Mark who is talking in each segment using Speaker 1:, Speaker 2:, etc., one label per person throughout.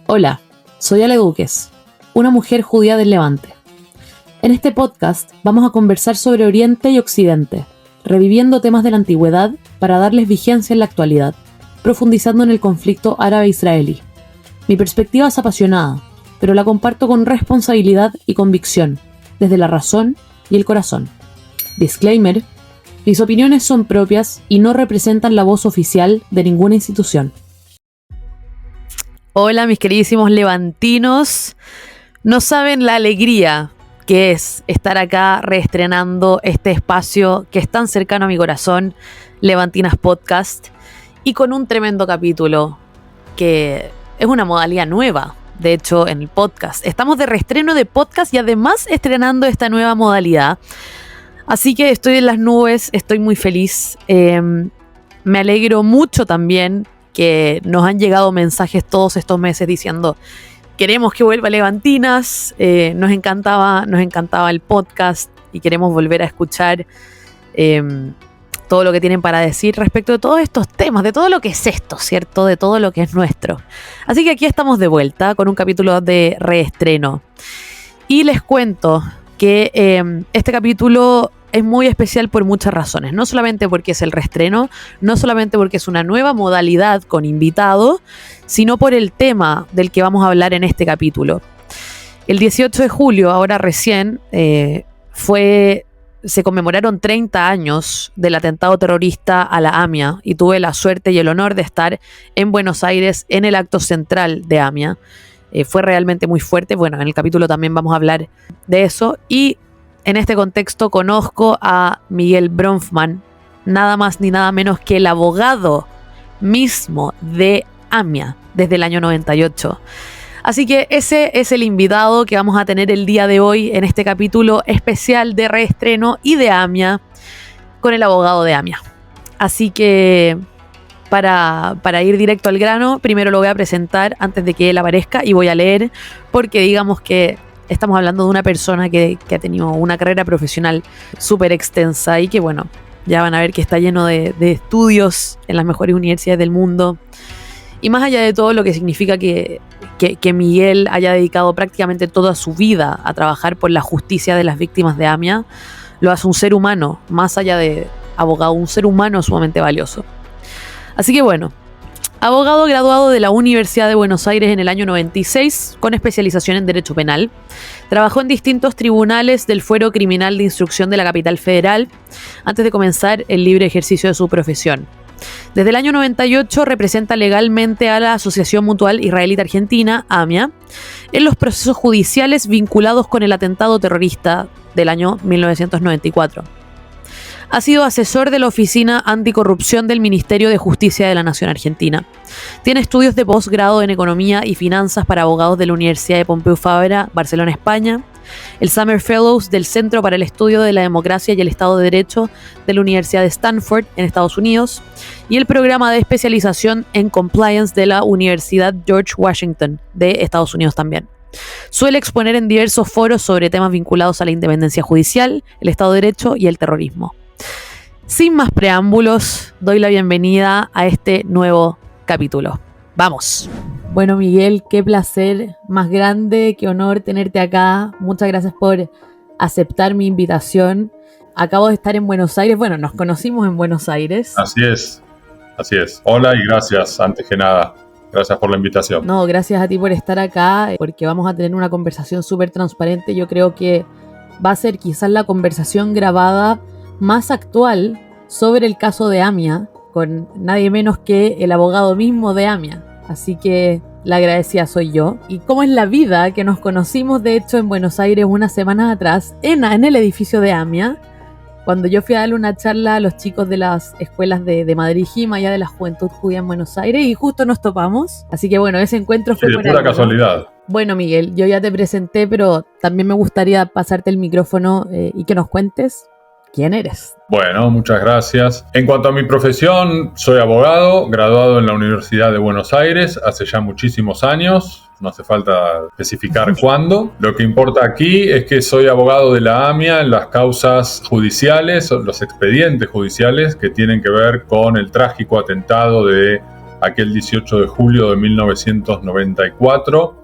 Speaker 1: Hola, soy Ale Duques, una mujer judía del Levante. En este podcast vamos a conversar sobre Oriente y Occidente, reviviendo temas de la antigüedad para darles vigencia en la actualidad, profundizando en el conflicto árabe-israelí. Mi perspectiva es apasionada, pero la comparto con responsabilidad y convicción, desde la razón y el corazón. Disclaimer: mis opiniones son propias y no representan la voz oficial de ninguna institución. Hola mis queridísimos levantinos, no saben la alegría que es estar acá reestrenando este espacio que es tan cercano a mi corazón, Levantinas Podcast, y con un tremendo capítulo que es una modalidad nueva, de hecho en el podcast. Estamos de reestreno de podcast y además estrenando esta nueva modalidad, así que estoy en las nubes, estoy muy feliz, me alegro mucho también que nos han llegado mensajes todos estos meses diciendo: queremos que vuelva Levantinas, nos encantaba el podcast y queremos volver a escuchar todo lo que tienen para decir respecto de todos estos temas, de todo lo que es esto, ¿cierto? De todo lo que es nuestro. Así que aquí estamos de vuelta con un capítulo de reestreno. Y les cuento que este capítulo es muy especial por muchas razones, no solamente porque es el reestreno, no solamente porque es una nueva modalidad con invitado, sino por el tema del que vamos a hablar en este capítulo. El 18 de julio, ahora recién, se conmemoraron 30 años del atentado terrorista a la AMIA y tuve la suerte y el honor de estar en Buenos Aires en el acto central de AMIA. Fue realmente muy fuerte. Bueno, en el capítulo también vamos a hablar de eso. Y en este contexto conozco a Miguel Bronfman, nada más ni nada menos que el abogado mismo de AMIA desde el año 98. Así que ese es el invitado que vamos a tener el día de hoy en este capítulo especial de reestreno y de AMIA con el abogado de AMIA. Así que para ir directo al grano, primero lo voy a presentar antes de que él aparezca y voy a leer, porque digamos que estamos hablando de una persona que ha tenido una carrera profesional súper extensa y que, bueno, ya van a ver que está lleno de estudios en las mejores universidades del mundo. Y más allá de todo lo que significa que Miguel haya dedicado prácticamente toda su vida a trabajar por la justicia de las víctimas de AMIA, lo hace un ser humano, más allá de abogado, un ser humano sumamente valioso. Así que bueno, abogado graduado de la Universidad de Buenos Aires en el año 96, con especialización en Derecho Penal. Trabajó en distintos tribunales del Fuero Criminal de Instrucción de la Capital Federal antes de comenzar el libre ejercicio de su profesión. Desde el año 98 representa legalmente a la Asociación Mutual Israelita Argentina, AMIA, en los procesos judiciales vinculados con el atentado terrorista del año 1994. Ha sido asesor de la Oficina Anticorrupción del Ministerio de Justicia de la Nación Argentina. Tiene estudios de posgrado en Economía y Finanzas para abogados de la Universidad de Pompeu Fabra, Barcelona, España, el Summer Fellows del Centro para el Estudio de la Democracia y el Estado de Derecho de la Universidad de Stanford, en Estados Unidos, y el programa de especialización en Compliance de la Universidad George Washington, de Estados Unidos también. Suele exponer en diversos foros sobre temas vinculados a la independencia judicial, el Estado de Derecho y el terrorismo. Sin más preámbulos, doy la bienvenida a este nuevo capítulo. ¡Vamos! Bueno, Miguel, qué placer más grande, qué honor tenerte acá. Muchas gracias por aceptar mi invitación. Acabo de estar en Buenos Aires. Bueno, nos conocimos en Buenos Aires.
Speaker 2: Así es. Hola y gracias, antes que nada. Gracias por la invitación.
Speaker 1: No, gracias a ti por estar acá, porque vamos a tener una conversación súper transparente. Yo creo que va a ser quizás la conversación grabada más actual sobre el caso de AMIA, con nadie menos que el abogado mismo de AMIA. Así que la agradecida soy yo. Y cómo es la vida, que nos conocimos de hecho en Buenos Aires unas semanas atrás, en el edificio de AMIA, cuando yo fui a darle una charla a los chicos de las escuelas de Madrid Gima, allá de la Juventud Judía en Buenos Aires, y justo nos topamos. Así que bueno, ese encuentro fue
Speaker 2: de pura casualidad.
Speaker 1: Bueno, Miguel, yo ya te presenté, pero también me gustaría pasarte el micrófono y que nos cuentes quién eres.
Speaker 2: Bueno, muchas gracias. En cuanto a mi profesión, soy abogado, graduado en la Universidad de Buenos Aires hace ya muchísimos años. No hace falta especificar cuándo. Lo que importa aquí es que soy abogado de la AMIA en las causas judiciales, los expedientes judiciales que tienen que ver con el trágico atentado de aquel 18 de julio de 1994.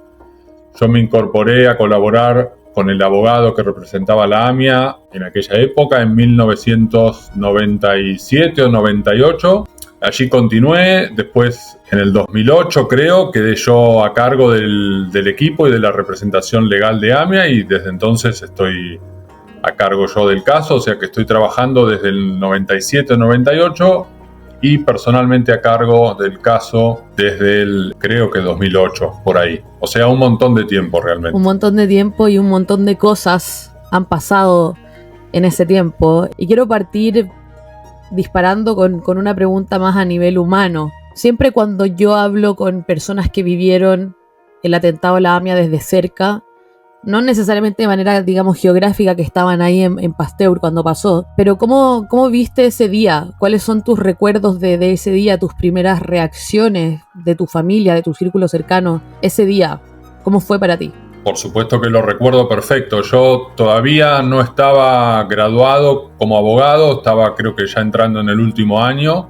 Speaker 2: Yo me incorporé a colaborar con el abogado que representaba la AMIA en aquella época, en 1997 o 98. Allí continué, después en el 2008 creo, quedé yo a cargo del equipo y de la representación legal de AMIA, y desde entonces estoy a cargo yo del caso, o sea que estoy trabajando desde el 97-98 y personalmente a cargo del caso desde el, creo que 2008, por ahí. O sea, un montón de tiempo realmente.
Speaker 1: Un montón de tiempo y un montón de cosas han pasado en ese tiempo. Y quiero partir disparando con una pregunta más a nivel humano. Siempre cuando yo hablo con personas que vivieron el atentado a la AMIA desde cerca, no necesariamente de manera, digamos, geográfica, que estaban ahí en Pasteur cuando pasó, pero ¿cómo viste ese día? ¿Cuáles son tus recuerdos de ese día, tus primeras reacciones de tu familia, de tu círculo cercano, ese día? ¿Cómo fue para ti?
Speaker 2: Por supuesto que lo recuerdo perfecto. Yo todavía no estaba graduado como abogado, estaba creo que ya entrando en el último año,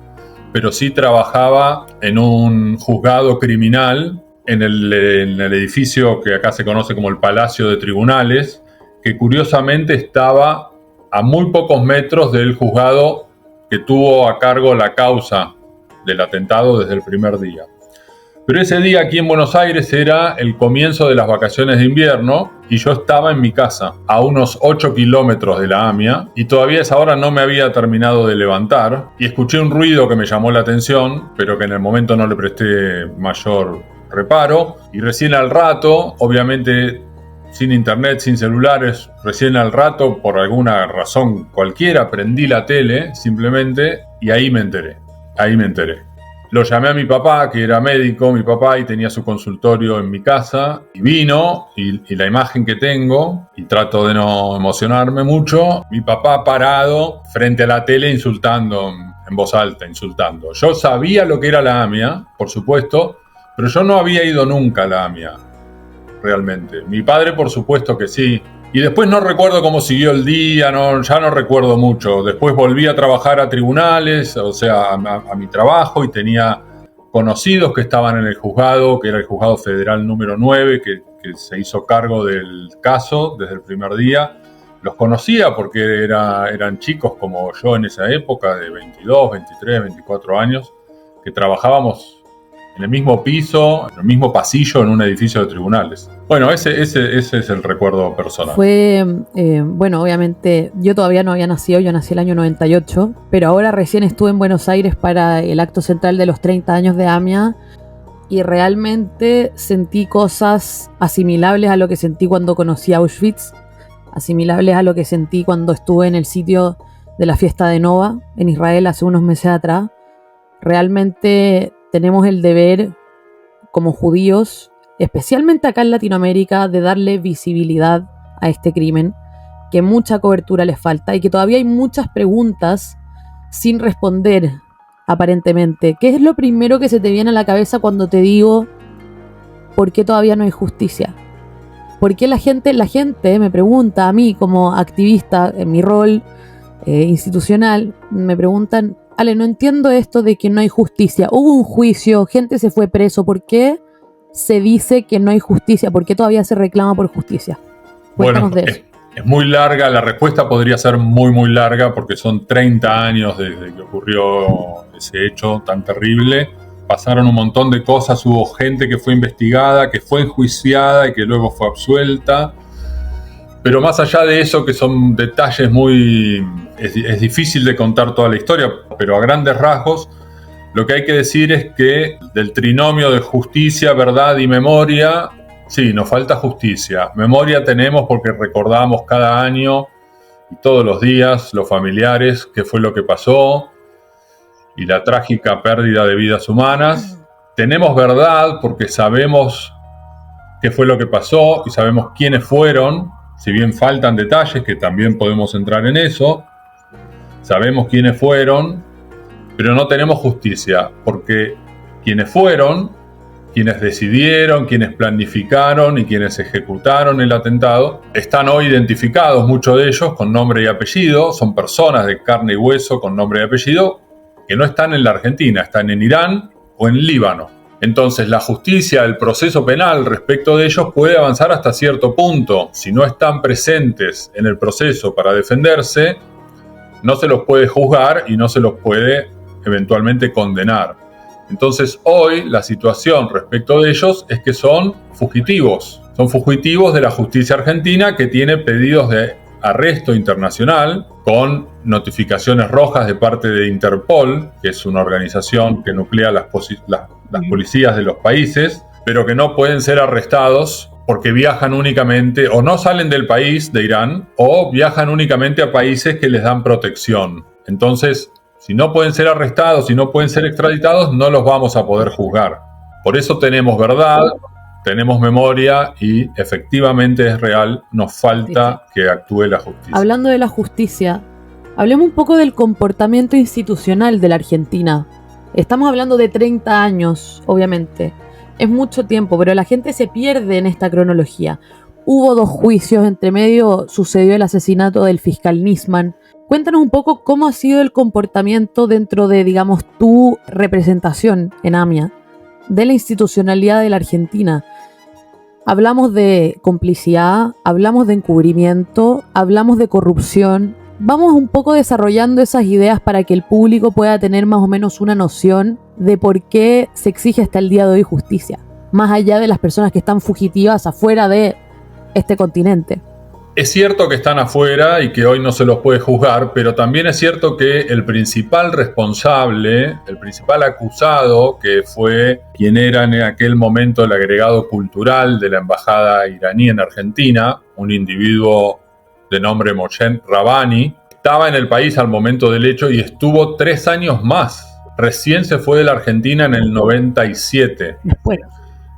Speaker 2: pero sí trabajaba en un juzgado criminal en el edificio que acá se conoce como el Palacio de Tribunales, que curiosamente estaba a muy pocos metros del juzgado que tuvo a cargo la causa del atentado desde el primer día. Pero ese día aquí en Buenos Aires era el comienzo de las vacaciones de invierno y yo estaba en mi casa, a unos 8 kilómetros de la AMIA, y todavía a esa hora no me había terminado de levantar y escuché un ruido que me llamó la atención, pero que en el momento no le presté mayor reparo, y recién al rato, obviamente sin internet, sin celulares, recién al rato, por alguna razón cualquiera, prendí la tele simplemente y ahí me enteré. Lo llamé a mi papá, que era médico, mi papá, y tenía su consultorio en mi casa, y vino, y la imagen que tengo, y trato de no emocionarme mucho, mi papá parado frente a la tele insultando, en voz alta, insultando. Yo sabía lo que era la AMIA, por supuesto, pero yo no había ido nunca a la AMIA, realmente. Mi padre, por supuesto que sí. Y después no recuerdo cómo siguió el día, ya no recuerdo mucho. Después volví a trabajar a tribunales, o sea, a mi trabajo, y tenía conocidos que estaban en el juzgado, que era el juzgado federal número 9, que se hizo cargo del caso desde el primer día. Los conocía porque eran chicos como yo en esa época, de 22, 23, 24 años, que trabajábamos en el mismo piso, en el mismo pasillo, en un edificio de tribunales. Bueno, ese es el recuerdo personal.
Speaker 1: Fue, bueno, obviamente yo todavía no había nacido, yo nací el año 98, pero ahora recién estuve en Buenos Aires para el acto central de los 30 años de AMIA, y realmente sentí cosas asimilables a lo que sentí cuando conocí Auschwitz, asimilables a lo que sentí cuando estuve en el sitio de la fiesta de Nova en Israel hace unos meses atrás. Realmente tenemos el deber como judíos, especialmente acá en Latinoamérica, de darle visibilidad a este crimen, que mucha cobertura le falta y que todavía hay muchas preguntas sin responder, aparentemente. ¿Qué es lo primero que se te viene a la cabeza cuando te digo por qué todavía no hay justicia? ¿Por qué la gente me pregunta a mí como activista en mi rol institucional, me preguntan: Ale, no entiendo esto de que no hay justicia. Hubo un juicio, gente se fue preso. ¿Por qué se dice que no hay justicia? ¿Por qué todavía se reclama por justicia? Cuéntanos de eso.
Speaker 2: Es muy larga, la respuesta podría ser muy, muy larga, porque son 30 años desde que ocurrió ese hecho tan terrible. Pasaron un montón de cosas, hubo gente que fue investigada, que fue enjuiciada y que luego fue absuelta. Pero más allá de eso, que son detalles es difícil de contar toda la historia, pero a grandes rasgos, lo que hay que decir es que del trinomio de justicia, verdad y memoria, sí, nos falta justicia. Memoria tenemos porque recordamos cada año y todos los días, los familiares, qué fue lo que pasó y la trágica pérdida de vidas humanas. Tenemos verdad porque sabemos qué fue lo que pasó y sabemos quiénes fueron. Si bien faltan detalles, que también podemos entrar en eso, sabemos quiénes fueron, pero no tenemos justicia, porque quienes fueron, quienes decidieron, quienes planificaron y quienes ejecutaron el atentado, están hoy identificados, muchos de ellos con nombre y apellido, son personas de carne y hueso con nombre y apellido, que no están en la Argentina, están en Irán, o en Líbano. Entonces la justicia, el proceso penal respecto de ellos puede avanzar hasta cierto punto. Si no están presentes en el proceso para defenderse, no se los puede juzgar y no se los puede eventualmente condenar. Entonces hoy la situación respecto de ellos es que son fugitivos. Son fugitivos de la justicia argentina, que tiene pedidos de arresto internacional con notificaciones rojas de parte de Interpol, que es una organización que nuclea las policías de los países, pero que no pueden ser arrestados porque viajan únicamente, o no salen del país de Irán, o viajan únicamente a países que les dan protección. Entonces, si no pueden ser arrestados, si no pueden ser extraditados, no los vamos a poder juzgar. Por eso tenemos verdad, tenemos memoria y efectivamente es real, nos falta que actúe la justicia.
Speaker 1: Hablando de la justicia, hablemos un poco del comportamiento institucional de la Argentina. Estamos hablando de 30 años, obviamente. Es mucho tiempo, pero la gente se pierde en esta cronología. Hubo 2 juicios, entre medio sucedió el asesinato del fiscal Nisman. Cuéntanos un poco cómo ha sido el comportamiento dentro de, digamos, tu representación en AMIA, de la institucionalidad de la Argentina. Hablamos de complicidad, hablamos de encubrimiento, hablamos de corrupción. Vamos un poco desarrollando esas ideas para que el público pueda tener más o menos una noción de por qué se exige hasta el día de hoy justicia, más allá de las personas que están fugitivas afuera de este continente.
Speaker 2: Es cierto que están afuera y que hoy no se los puede juzgar, pero también es cierto que el principal responsable, el principal acusado, que fue quien era en aquel momento el agregado cultural de la embajada iraní en Argentina, un individuo de nombre Mohsen Rabbani, estaba en el país al momento del hecho y estuvo 3 años más. Recién se fue de la Argentina en el 97.
Speaker 1: Bueno.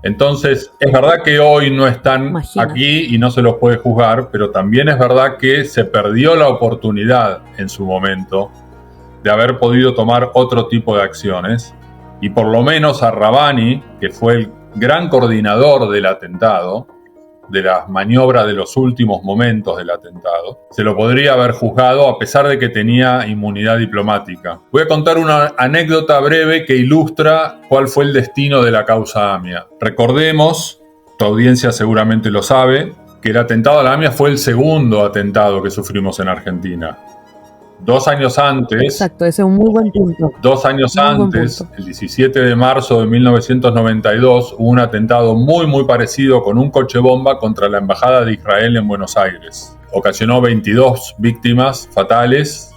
Speaker 2: Entonces, es verdad que hoy no están aquí y no se los puede juzgar, pero también es verdad que se perdió la oportunidad en su momento de haber podido tomar otro tipo de acciones. Y por lo menos a Rabbani, que fue el gran coordinador del atentado, de las maniobras de los últimos momentos del atentado, se lo podría haber juzgado a pesar de que tenía inmunidad diplomática. Voy a contar una anécdota breve que ilustra cuál fue el destino de la causa AMIA. Recordemos, tu audiencia seguramente lo sabe, que el atentado a la AMIA fue el segundo atentado que sufrimos en Argentina. 2 años antes...
Speaker 1: Exacto, ese es un muy buen punto.
Speaker 2: 2 años antes, el 17 de marzo de 1992, hubo un atentado muy parecido con un coche bomba contra la Embajada de Israel en Buenos Aires. Ocasionó 22 víctimas fatales,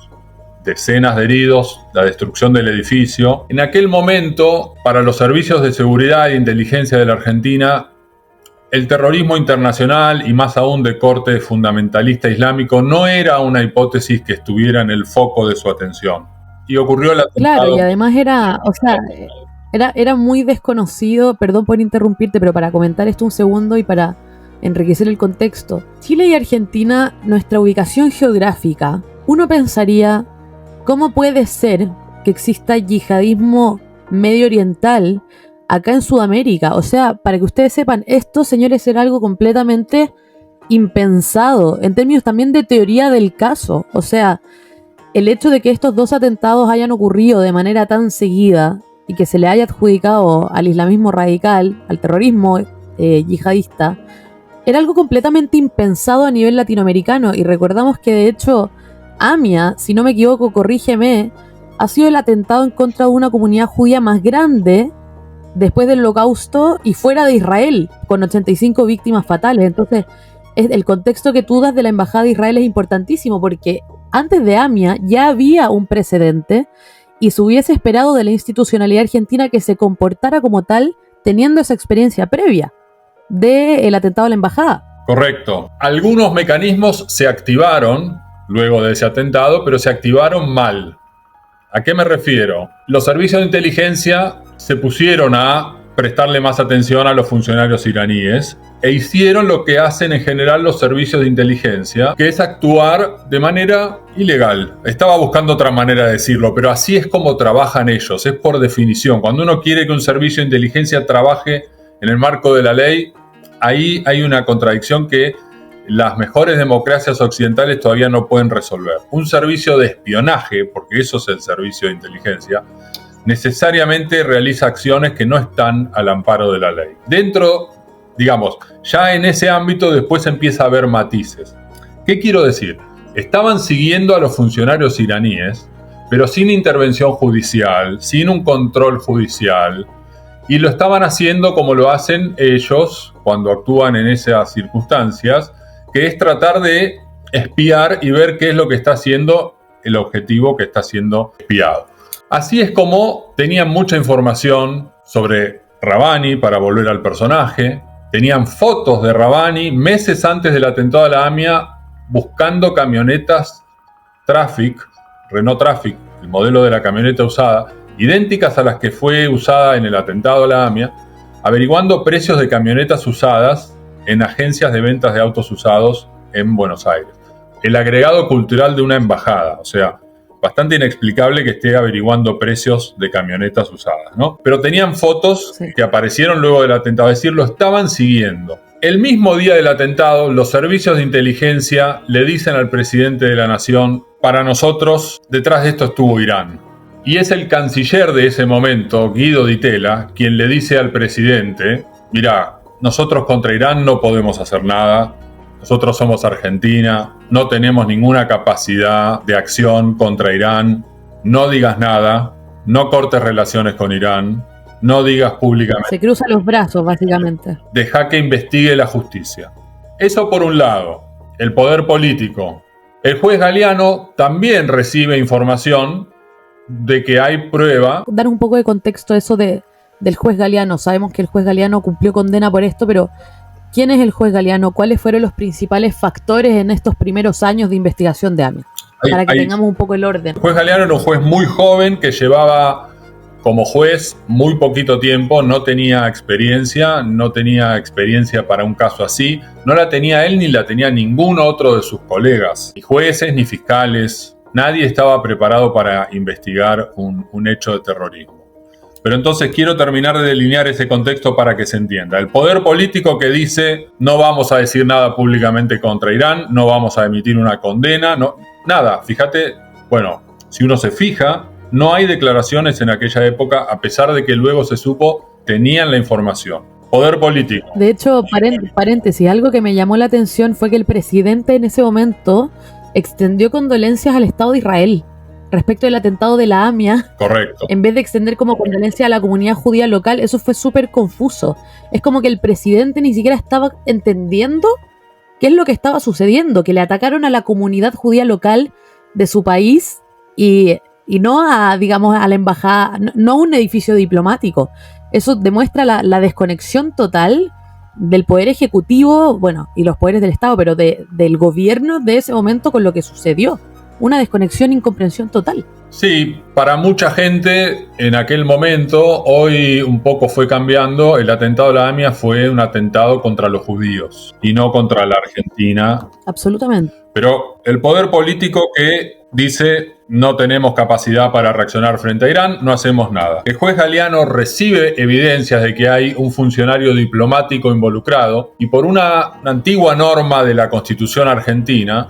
Speaker 2: decenas de heridos, la destrucción del edificio. En aquel momento, para los servicios de seguridad e inteligencia de la Argentina, el terrorismo internacional y más aún de corte fundamentalista islámico no era una hipótesis que estuviera en el foco de su atención. Y ocurrió el atentado.
Speaker 1: Claro, y además era muy desconocido, perdón por interrumpirte, pero para comentar esto un segundo y para enriquecer el contexto. Chile y Argentina, nuestra ubicación geográfica, uno pensaría, ¿cómo puede ser que exista yihadismo medio oriental acá en Sudamérica? O sea, para que ustedes sepan, esto, señores, era algo completamente impensado, en términos también de teoría del caso. O sea, el hecho de que estos 2 atentados hayan ocurrido de manera tan seguida y que se le haya adjudicado al islamismo radical, al terrorismo yihadista, era algo completamente impensado a nivel latinoamericano. Y recordamos que, de hecho, AMIA, si no me equivoco, corrígeme, ha sido el atentado en contra de una comunidad judía más grande después del Holocausto y fuera de Israel, con 85 víctimas fatales. Entonces, el contexto que tú das de la Embajada de Israel es importantísimo, porque antes de AMIA ya había un precedente y se hubiese esperado de la institucionalidad argentina que se comportara como tal, teniendo esa experiencia previa del atentado a la embajada.
Speaker 2: Correcto. Algunos mecanismos se activaron luego de ese atentado, pero se activaron mal. ¿A qué me refiero? Los servicios de inteligencia se pusieron a prestarle más atención a los funcionarios iraníes e hicieron lo que hacen en general los servicios de inteligencia, que es actuar de manera ilegal. Estaba buscando otra manera de decirlo, pero así es como trabajan ellos, es por definición. Cuando uno quiere que un servicio de inteligencia trabaje en el marco de la ley, ahí hay una contradicción que las mejores democracias occidentales todavía no pueden resolver. Un servicio de espionaje, porque eso es el servicio de inteligencia, necesariamente realiza acciones que no están al amparo de la ley. Dentro, digamos, ya en ese ámbito después empieza a haber matices. ¿Qué quiero decir? Estaban siguiendo a los funcionarios iraníes, pero sin intervención judicial, sin un control judicial, y lo estaban haciendo como lo hacen ellos cuando actúan en esas circunstancias, que es tratar de espiar y ver qué es lo que está haciendo el objetivo que está siendo espiado. Así es como tenían mucha información sobre Rabbani, para volver al personaje. Tenían fotos de Rabbani meses antes del atentado a la AMIA buscando camionetas Traffic, Renault Traffic, el modelo de la camioneta usada, idénticas a las que fue usada en el atentado a la AMIA, averiguando precios de camionetas usadas en agencias de ventas de autos usados en Buenos Aires. El agregado cultural de una embajada, o sea, bastante inexplicable que esté averiguando precios de camionetas usadas, ¿no? Pero tenían fotos que aparecieron luego del atentado, es decir, lo estaban siguiendo. El mismo día del atentado, los servicios de inteligencia le dicen al presidente de la nación: para nosotros, detrás de esto estuvo Irán. Y es el canciller de ese momento, Guido Di Tella, quien le dice al presidente: mirá, nosotros contra Irán no podemos hacer nada, nosotros somos Argentina, no tenemos ninguna capacidad de acción contra Irán, no digas nada, no cortes relaciones con Irán, no digas públicamente.
Speaker 1: Se cruza los brazos, básicamente.
Speaker 2: Deja que investigue la justicia. Eso por un lado. El poder político. El juez Galeano también recibe información de que hay prueba.
Speaker 1: Dar un poco de contexto a eso del juez Galeano. Sabemos que el juez Galeano cumplió condena por esto, pero ¿quién es el juez Galeano? ¿Cuáles fueron los principales factores en estos primeros años de investigación de AMIA? Para que tengamos un poco el orden.
Speaker 2: El juez Galeano era un juez muy joven que llevaba como juez muy poquito tiempo, no tenía experiencia para un caso así, no la tenía él ni la tenía ningún otro de sus colegas, ni jueces ni fiscales, nadie estaba preparado para investigar un hecho de terrorismo. Pero entonces quiero terminar de delinear ese contexto para que se entienda. El poder político que dice: no vamos a decir nada públicamente contra Irán, no vamos a emitir una condena, no, nada. Fíjate, bueno, si uno se fija, no hay declaraciones en aquella época, a pesar de que luego se supo, tenían la información. Poder político.
Speaker 1: De hecho, paréntesis, algo que me llamó la atención fue que el presidente en ese momento extendió condolencias al Estado de Israel respecto del atentado de la AMIA.
Speaker 2: Correcto.
Speaker 1: En vez de extender como condolencia a la comunidad judía local, eso fue súper confuso. Es como que el presidente ni siquiera estaba entendiendo qué es lo que estaba sucediendo, que le atacaron a la comunidad judía local de su país y no a, digamos, a la embajada, no a un edificio diplomático. Eso demuestra la desconexión total del poder ejecutivo, bueno, y los poderes del Estado, pero del gobierno de ese momento con lo que sucedió. Una desconexión, incomprensión total.
Speaker 2: Sí, para mucha gente en aquel momento, hoy un poco fue cambiando, el atentado a la AMIA fue un atentado contra los judíos y no contra la Argentina.
Speaker 1: Absolutamente.
Speaker 2: Pero el poder político que dice: no tenemos capacidad para reaccionar frente a Irán, no hacemos nada. El juez Galeano recibe evidencias de que hay un funcionario diplomático involucrado y por una antigua norma de la Constitución argentina,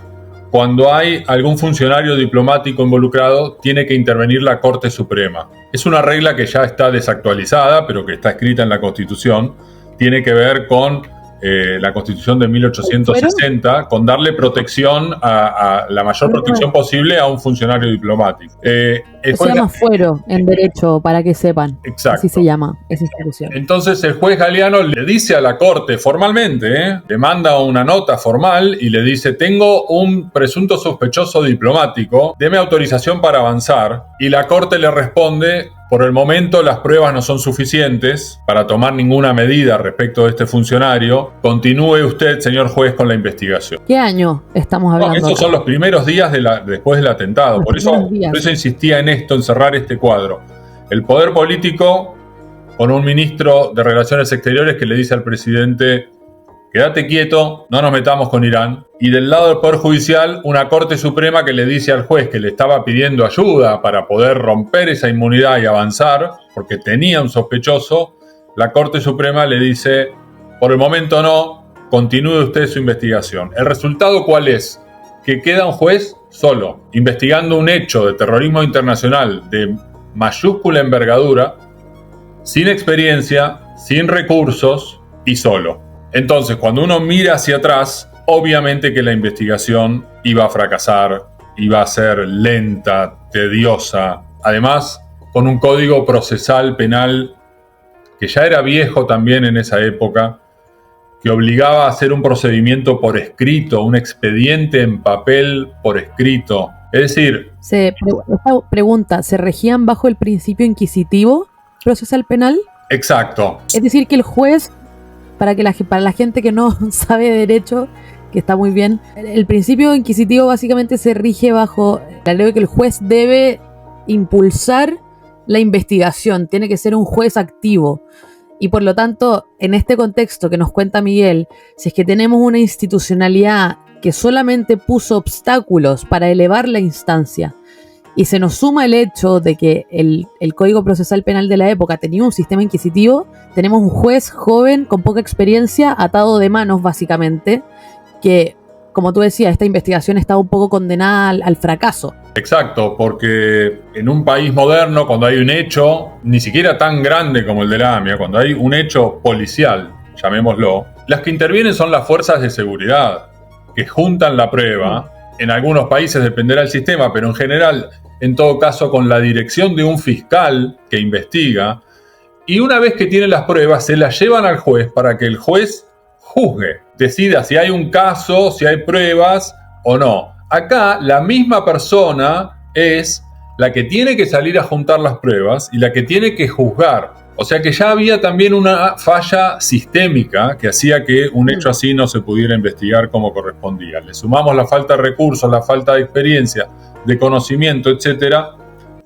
Speaker 2: cuando hay algún funcionario diplomático involucrado, tiene que intervenir la Corte Suprema. Es una regla que ya está desactualizada, pero que está escrita en la Constitución. Tiene que ver con la Constitución de 1860, con darle protección a la mayor protección posible a un funcionario diplomático.
Speaker 1: Se llama fuero en derecho, para que sepan.
Speaker 2: Exacto.
Speaker 1: Así se llama esa institución.
Speaker 2: Entonces el juez Galeano le dice a la Corte formalmente, le manda una nota formal y le dice: tengo un presunto sospechoso diplomático, deme autorización para avanzar. Y la Corte le responde: por el momento las pruebas no son suficientes para tomar ninguna medida respecto de este funcionario. Continúe usted, señor juez, con la investigación.
Speaker 1: ¿Qué año estamos hablando?
Speaker 2: No, esos son los primeros días después del atentado. Por eso insistía en esto, en cerrar este cuadro. El poder político, con un ministro de Relaciones Exteriores que le dice al presidente: quédate quieto, no nos metamos con Irán. Y del lado del Poder Judicial, una Corte Suprema que le dice al juez que le estaba pidiendo ayuda para poder romper esa inmunidad y avanzar, porque tenía un sospechoso. La Corte Suprema le dice: por el momento no, continúe usted su investigación. ¿El resultado cuál es? Que queda un juez solo, investigando un hecho de terrorismo internacional de mayúscula envergadura, sin experiencia, sin recursos y solo. Entonces, cuando uno mira hacia atrás, obviamente que la investigación iba a fracasar, iba a ser lenta, tediosa. Además, con un código procesal penal que ya era viejo también en esa época, que obligaba a hacer un procedimiento por escrito, un expediente en papel por escrito. Es decir...
Speaker 1: Esta pregunta, ¿se regían bajo el principio inquisitivo procesal penal?
Speaker 2: Exacto.
Speaker 1: Es decir, que el juez, para la gente que no sabe de derecho, que está muy bien, el principio inquisitivo básicamente se rige bajo la ley de que el juez debe impulsar la investigación, tiene que ser un juez activo. Y por lo tanto, en este contexto que nos cuenta Miguel, si es que tenemos una institucionalidad que solamente puso obstáculos para elevar la instancia, y se nos suma el hecho de que el Código Procesal Penal de la época tenía un sistema inquisitivo, tenemos un juez joven con poca experiencia, atado de manos básicamente, que, como tú decías, esta investigación está un poco condenada al fracaso.
Speaker 2: Exacto, porque en un país moderno, cuando hay un hecho, ni siquiera tan grande como el de la AMIA, cuando hay un hecho policial, llamémoslo, las que intervienen son las fuerzas de seguridad, que juntan la prueba. En algunos países dependerá del sistema, pero en general, en todo caso, con la dirección de un fiscal que investiga, y una vez que tienen las pruebas, se las llevan al juez para que el juez juzgue, decida si hay un caso, si hay pruebas o no. Acá la misma persona es la que tiene que salir a juntar las pruebas y la que tiene que juzgar. O sea que ya había también una falla sistémica que hacía que un hecho así no se pudiera investigar como correspondía. Le sumamos la falta de recursos, la falta de experiencia, de conocimiento, etc.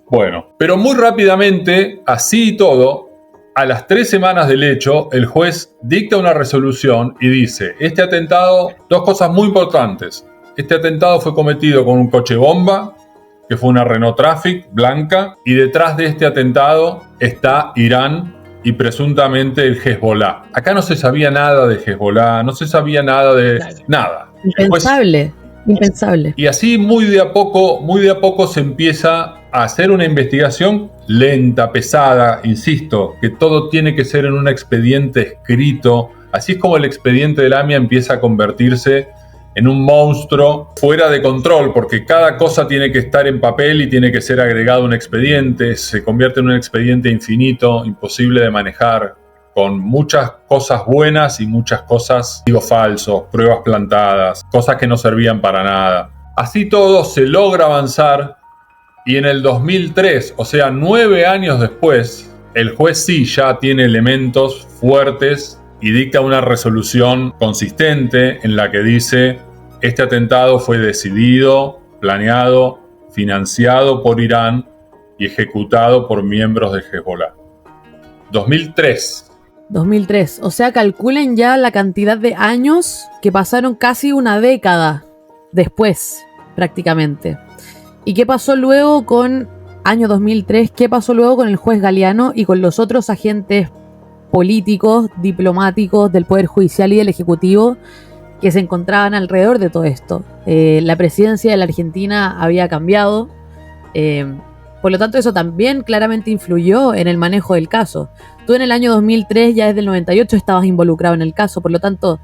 Speaker 2: Bueno, pero muy rápidamente, así y todo, a las 3 semanas del hecho, el juez dicta una resolución y dice: este atentado, dos cosas muy importantes. Este atentado fue cometido con un coche bomba, que fue una Renault Trafic blanca, y detrás de este atentado está Irán y presuntamente el Hezbollah. Acá no se sabía nada de Hezbollah, no se sabía nada de nada.
Speaker 1: Impensable, impensable.
Speaker 2: Y así muy de a poco se empieza a hacer una investigación lenta, pesada, insisto, que todo tiene que ser en un expediente escrito. Así es como el expediente del AMIA empieza a convertirse en un monstruo fuera de control, porque cada cosa tiene que estar en papel y tiene que ser agregado a un expediente. Se convierte en un expediente infinito, imposible de manejar, con muchas cosas buenas y muchas cosas, falsos, pruebas plantadas, cosas que no servían para nada. Así todo se logra avanzar, y en el 2003, o sea, 9 años después, el juez sí ya tiene elementos fuertes y dicta una resolución consistente en la que dice: este atentado fue decidido, planeado, financiado por Irán y ejecutado por miembros de Hezbollah. 2003.
Speaker 1: 2003. O sea, calculen ya la cantidad de años que pasaron, casi una década después, prácticamente. ¿Y qué pasó luego con año 2003? ¿Qué pasó luego con el juez Galeano y con los otros agentes políticos, diplomáticos del Poder Judicial y del Ejecutivo que se encontraban alrededor de todo esto? La presidencia de la Argentina había cambiado, por lo tanto eso también claramente influyó en el manejo del caso. Tú en el año 2003, ya desde el 98, estabas involucrado en el caso, por lo tanto,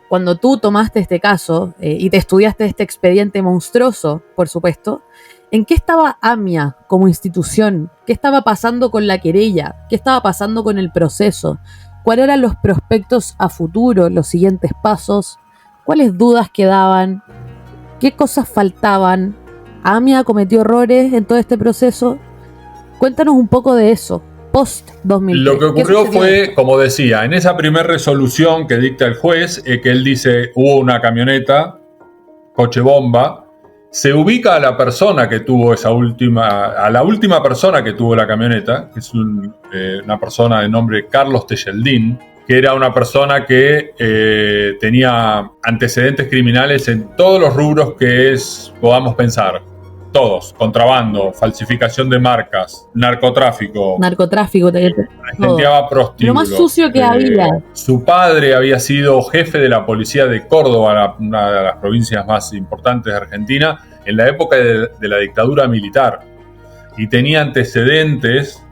Speaker 1: cuando tú tomaste este caso y te estudiaste este expediente monstruoso, por supuesto, ¿en qué estaba AMIA como institución? ¿Qué estaba pasando con la querella? ¿Qué estaba pasando con el proceso? ¿Cuáles eran los prospectos a futuro, los siguientes pasos? ¿Cuáles dudas quedaban? ¿Qué cosas faltaban? ¿AMIA cometió errores en todo este proceso? Cuéntanos un poco de eso, post-2003.
Speaker 2: Lo que ocurrió fue, como decía, en esa primera resolución que dicta el juez, que él dice: hubo una camioneta, coche bomba. Se ubica a la persona que tuvo a la última persona que tuvo la camioneta, que es una persona de nombre Carlos Tejeldín, que era una persona que tenía antecedentes criminales en todos los rubros que podamos pensar. Todos: contrabando, falsificación de marcas, narcotráfico, agenteaba prostíbulos.
Speaker 1: Lo más sucio que había.
Speaker 2: Su padre había sido jefe de la policía de Córdoba, una de las provincias más importantes de Argentina, en la época de la dictadura militar. y tenía antecedentes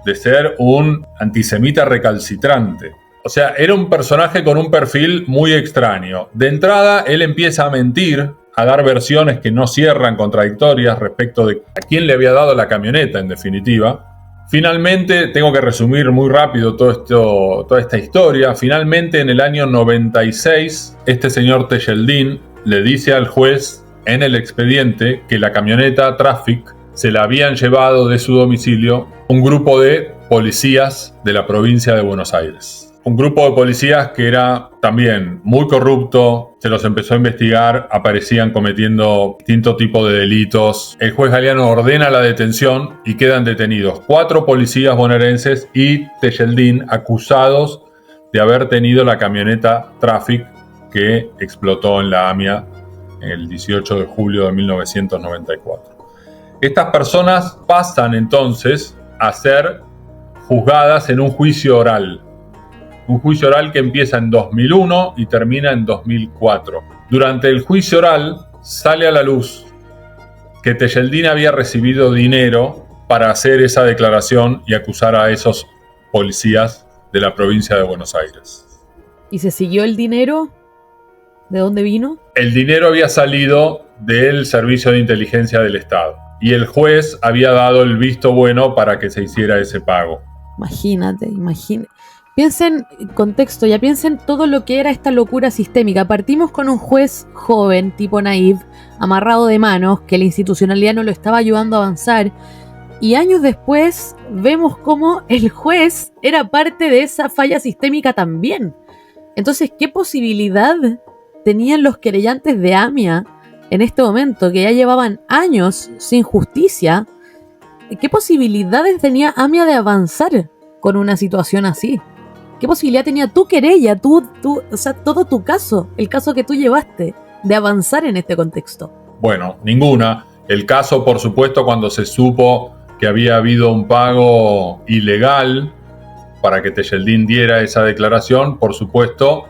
Speaker 2: de ser un antisemita recalcitrante. O sea, era un personaje con un perfil muy extraño. De entrada, él empieza a mentir, a dar versiones que no cierran, contradictorias respecto de a quién le había dado la camioneta, en definitiva. Finalmente, tengo que resumir muy rápido toda esta historia. Finalmente, en el año 96, este señor Tejeldín le dice al juez en el expediente que la camioneta Traffic se la habían llevado de su domicilio un grupo de policías de la provincia de Buenos Aires. Un grupo de policías que era también muy corrupto, se los empezó a investigar, aparecían cometiendo distintos tipos de delitos. El juez Galeano ordena la detención y quedan detenidos 4 policías bonaerenses y Tejeldín, acusados de haber tenido la camioneta Traffic que explotó en la AMIA el 18 de julio de 1994. Estas personas pasan entonces a ser juzgadas en un juicio oral. Un juicio oral que empieza en 2001 y termina en 2004. Durante el juicio oral sale a la luz que Tejeldín había recibido dinero para hacer esa declaración y acusar a esos policías de la provincia de Buenos Aires.
Speaker 1: ¿Y se siguió el dinero? ¿De dónde vino?
Speaker 2: El dinero había salido del Servicio de Inteligencia del Estado y el juez había dado el visto bueno para que se hiciera ese pago.
Speaker 1: Imagínate. Piensen, contexto, ya piensen todo lo que era esta locura sistémica. Partimos con un juez joven, tipo naïf, amarrado de manos, que la institucionalidad no lo estaba ayudando a avanzar. Y años después vemos cómo el juez era parte de esa falla sistémica también. Entonces, ¿qué posibilidad tenían los querellantes de AMIA en este momento, que ya llevaban años sin justicia? ¿Qué posibilidades tenía AMIA de avanzar con una situación así? ¿Qué posibilidad tenía tu querella, o sea, todo tu caso, el caso que tú llevaste, de avanzar en este contexto?
Speaker 2: Bueno, ninguna. El caso, por supuesto, cuando se supo que había habido un pago ilegal para que Tejeldín diera esa declaración, por supuesto,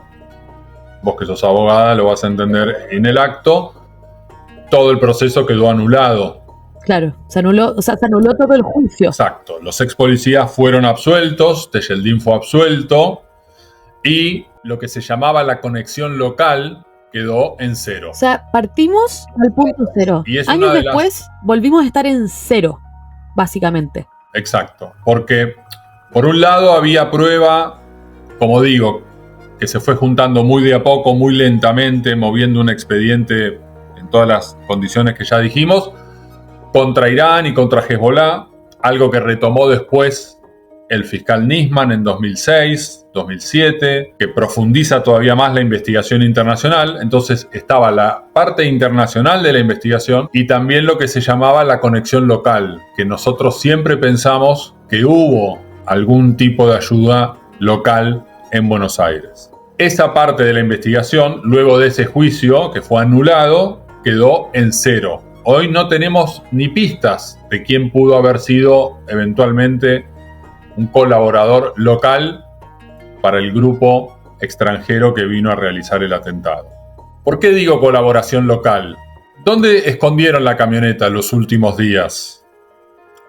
Speaker 2: vos que sos abogada lo vas a entender en el acto, todo el proceso quedó anulado.
Speaker 1: Claro, se anuló todo el juicio.
Speaker 2: Exacto, los ex policías fueron absueltos, Tejeldín fue absuelto y lo que se llamaba la conexión local quedó en cero.
Speaker 1: O sea, partimos al punto cero.
Speaker 2: Y es
Speaker 1: años después volvimos a estar en cero, básicamente.
Speaker 2: Exacto, porque por un lado había prueba, como digo, que se fue juntando muy de a poco, muy lentamente, moviendo un expediente en todas las condiciones que ya dijimos, contra Irán y contra Hezbollah, algo que retomó después el fiscal Nisman en 2006, 2007, que profundiza todavía más la investigación internacional. Entonces estaba la parte internacional de la investigación y también lo que se llamaba la conexión local, que nosotros siempre pensamos que hubo algún tipo de ayuda local en Buenos Aires. Esa parte de la investigación, luego de ese juicio que fue anulado, quedó en cero. Hoy no tenemos ni pistas de quién pudo haber sido eventualmente un colaborador local para el grupo extranjero que vino a realizar el atentado. ¿Por qué digo colaboración local? ¿Dónde escondieron la camioneta los últimos días?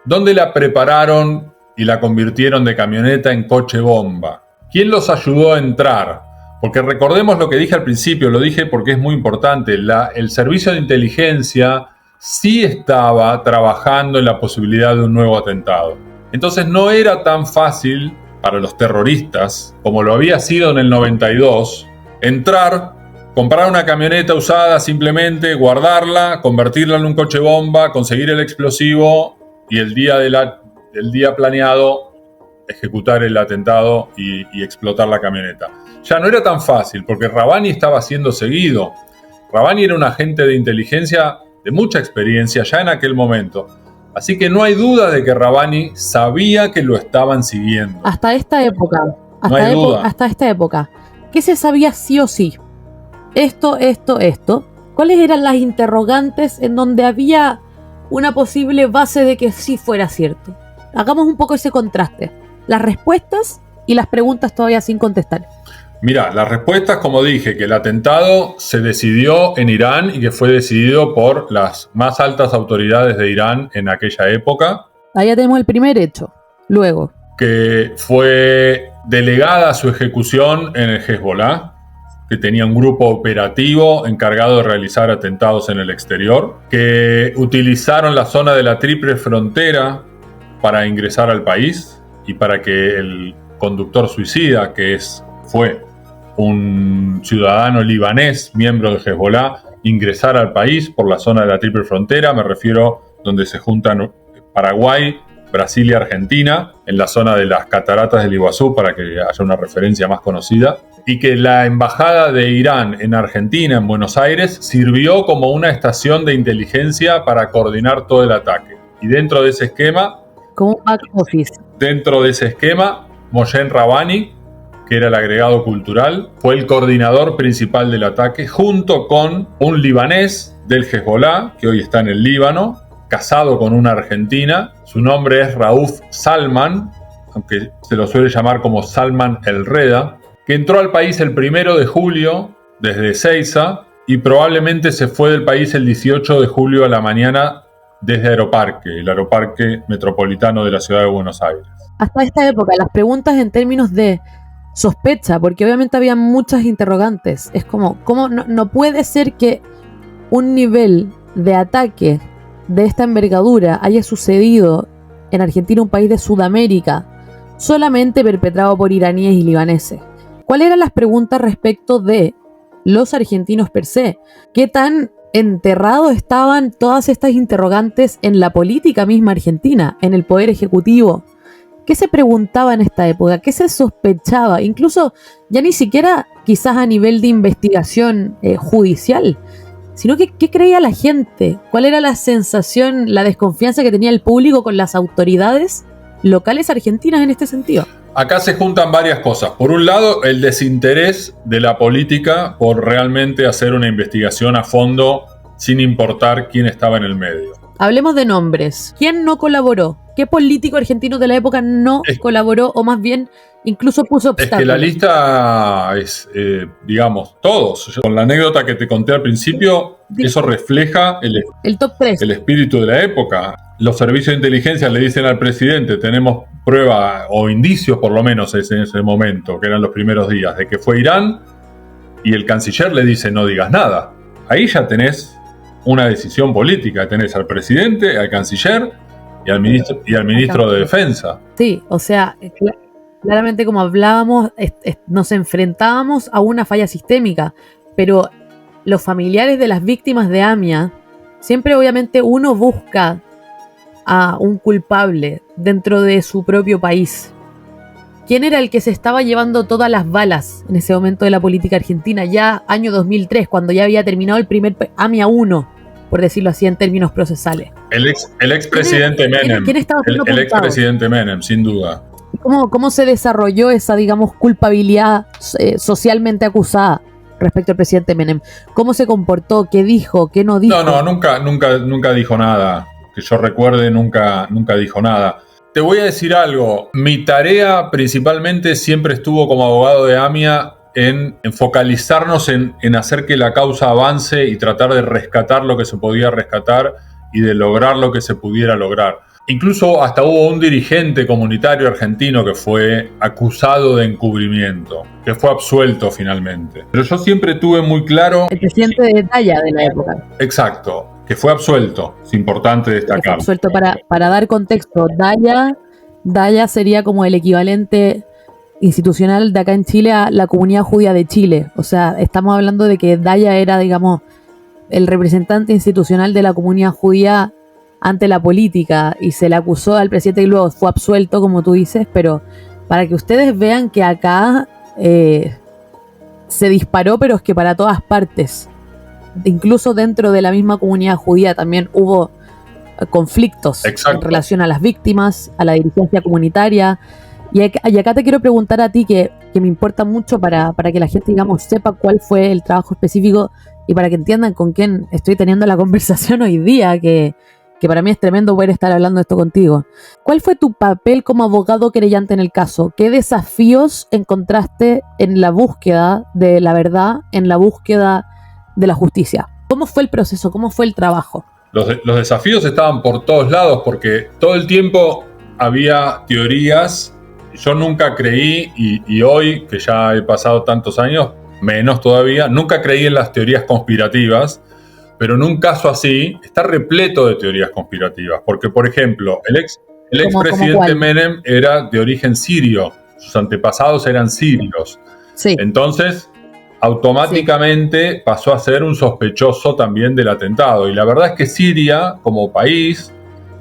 Speaker 2: ¿Dónde la prepararon y la convirtieron de camioneta en coche bomba? ¿Quién los ayudó a entrar? Porque recordemos lo que dije al principio, lo dije porque es muy importante, el servicio de inteligencia sí estaba trabajando en la posibilidad de un nuevo atentado. Entonces no era tan fácil para los terroristas, como lo había sido en el 92, entrar, comprar una camioneta usada simplemente, guardarla, convertirla en un coche bomba, conseguir el explosivo y el día planeado ejecutar el atentado y explotar la camioneta. Ya no era tan fácil porque Rabbani estaba siendo seguido. Rabbani era un agente de inteligencia de mucha experiencia ya en aquel momento. Así que no hay duda de que Rabbani sabía que lo estaban siguiendo.
Speaker 1: Hasta esta época. Hasta esta época. ¿Qué se sabía sí o sí? Esto. ¿Cuáles eran las interrogantes en donde había una posible base de que sí fuera cierto? Hagamos un poco ese contraste. Las respuestas y las preguntas todavía sin contestar.
Speaker 2: Mira, las respuestas, como dije, que el atentado se decidió en Irán y que fue decidido por las más altas autoridades de Irán en aquella época.
Speaker 1: Ahí ya tenemos el primer hecho. Luego,
Speaker 2: Que fue delegada su ejecución en el Hezbollah, que tenía un grupo operativo encargado de realizar atentados en el exterior, que utilizaron la zona de la Triple Frontera para ingresar al país y para que el conductor suicida, que fue un ciudadano libanés, miembro de Hezbollah, ingresara al país por la zona de la Triple Frontera, me refiero donde se juntan Paraguay, Brasil y Argentina, en la zona de las cataratas del Iguazú, para que haya una referencia más conocida, y que la embajada de Irán en Argentina, en Buenos Aires, sirvió como una estación de inteligencia para coordinar todo el ataque. Y dentro de ese esquema,
Speaker 1: como un back office.
Speaker 2: Mohsen Rabbani, que era el agregado cultural, fue el coordinador principal del ataque, junto con un libanés del Hezbollah, que hoy está en el Líbano, casado con una argentina. Su nombre es Rauf Salman, aunque se lo suele llamar como Salman el Reda, que entró al país el 1 de julio desde Ezeiza y probablemente se fue del país el 18 de julio a la mañana desde Aeroparque, el aeroparque metropolitano de la ciudad de Buenos Aires.
Speaker 1: Hasta esta época, las preguntas en términos de sospecha, porque obviamente había muchas interrogantes. Es como, ¿cómo no puede ser que un nivel de ataque de esta envergadura haya sucedido en Argentina, un país de Sudamérica, solamente perpetrado por iraníes y libaneses? ¿Cuáles eran las preguntas respecto de los argentinos per se? ¿Qué tan enterrados estaban todas estas interrogantes en la política misma argentina, en el poder ejecutivo? ¿Qué se preguntaba en esta época? ¿Qué se sospechaba? Incluso ya ni siquiera quizás a nivel de investigación judicial, sino que ¿qué creía la gente? ¿Cuál era la sensación, la desconfianza que tenía el público con las autoridades locales argentinas en este sentido?
Speaker 2: Acá se juntan varias cosas. Por un lado, el desinterés de la política por realmente hacer una investigación a fondo sin importar quién estaba en el medio.
Speaker 1: Hablemos de nombres. ¿Quién no colaboró? ¿Qué político argentino de la época no colaboró o más bien incluso puso obstáculos?
Speaker 2: Es que la lista es, digamos, todos. Con la anécdota que te conté al principio, eso refleja
Speaker 1: el top 3.
Speaker 2: El espíritu de la época. Los servicios de inteligencia le dicen al presidente, tenemos prueba o indicios por lo menos en ese momento, que eran los primeros días, de que fue Irán, y el canciller le dice no digas nada. Ahí ya tenés una decisión política, tenés al presidente, al canciller y al ministro de Defensa.
Speaker 1: Sí, o sea, claramente como hablábamos, nos enfrentábamos a una falla sistémica, pero los familiares de las víctimas de AMIA, siempre obviamente uno busca a un culpable dentro de su propio país. ¿Quién era el que se estaba llevando todas las balas en ese momento de la política argentina? Ya año 2003, cuando ya había terminado el primer AMIA 1, por decirlo así en términos procesales.
Speaker 2: El expresidente Menem.
Speaker 1: ¿Quién estaba siendo
Speaker 2: el expresidente Menem, sin duda.
Speaker 1: ¿Cómo se desarrolló esa, digamos, culpabilidad socialmente acusada respecto al presidente Menem? ¿Cómo se comportó? ¿Qué dijo? ¿Qué no dijo?
Speaker 2: No, nunca dijo nada. Que yo recuerde, nunca dijo nada. Te voy a decir algo. Mi tarea principalmente siempre estuvo como abogado de AMIA en focalizarnos en hacer que la causa avance y tratar de rescatar lo que se podía rescatar y de lograr lo que se pudiera lograr. Incluso hasta hubo un dirigente comunitario argentino que fue acusado de encubrimiento, que fue absuelto finalmente. Pero yo siempre tuve muy claro...
Speaker 1: El presidente de Daya de la época.
Speaker 2: Exacto, que fue absuelto, es importante destacar.
Speaker 1: Que fue absuelto para dar contexto. Daya sería como el equivalente institucional de acá en Chile a la comunidad judía de Chile. O sea, estamos hablando de que Daya era, digamos, el representante institucional de la comunidad judía ante la política y se le acusó al presidente y luego fue absuelto, como tú dices, pero para que ustedes vean que acá se disparó, pero es que para todas partes. Incluso dentro de la misma comunidad judía también hubo conflictos. Exacto. En relación a las víctimas, a la dirigencia comunitaria. Y acá te quiero preguntar a ti, que me importa mucho para que la gente, digamos, sepa cuál fue el trabajo específico y para que entiendan con quién estoy teniendo la conversación hoy día, que que para mí es tremendo poder estar hablando de esto contigo. ¿Cuál fue tu papel como abogado querellante en el caso? ¿Qué desafíos encontraste en la búsqueda de la verdad, en la búsqueda de la justicia? ¿Cómo fue el proceso? ¿Cómo fue el trabajo?
Speaker 2: Los desafíos estaban por todos lados porque todo el tiempo había teorías. Yo nunca creí, y hoy, que ya he pasado tantos años, menos todavía, nunca creí en las teorías conspirativas, pero en un caso así está repleto de teorías conspirativas. Porque, por ejemplo, el expresidente Menem era de origen sirio, sus antepasados eran sirios.
Speaker 1: Sí.
Speaker 2: Entonces, automáticamente pasó a ser un sospechoso también del atentado. Y la verdad es que Siria, como país,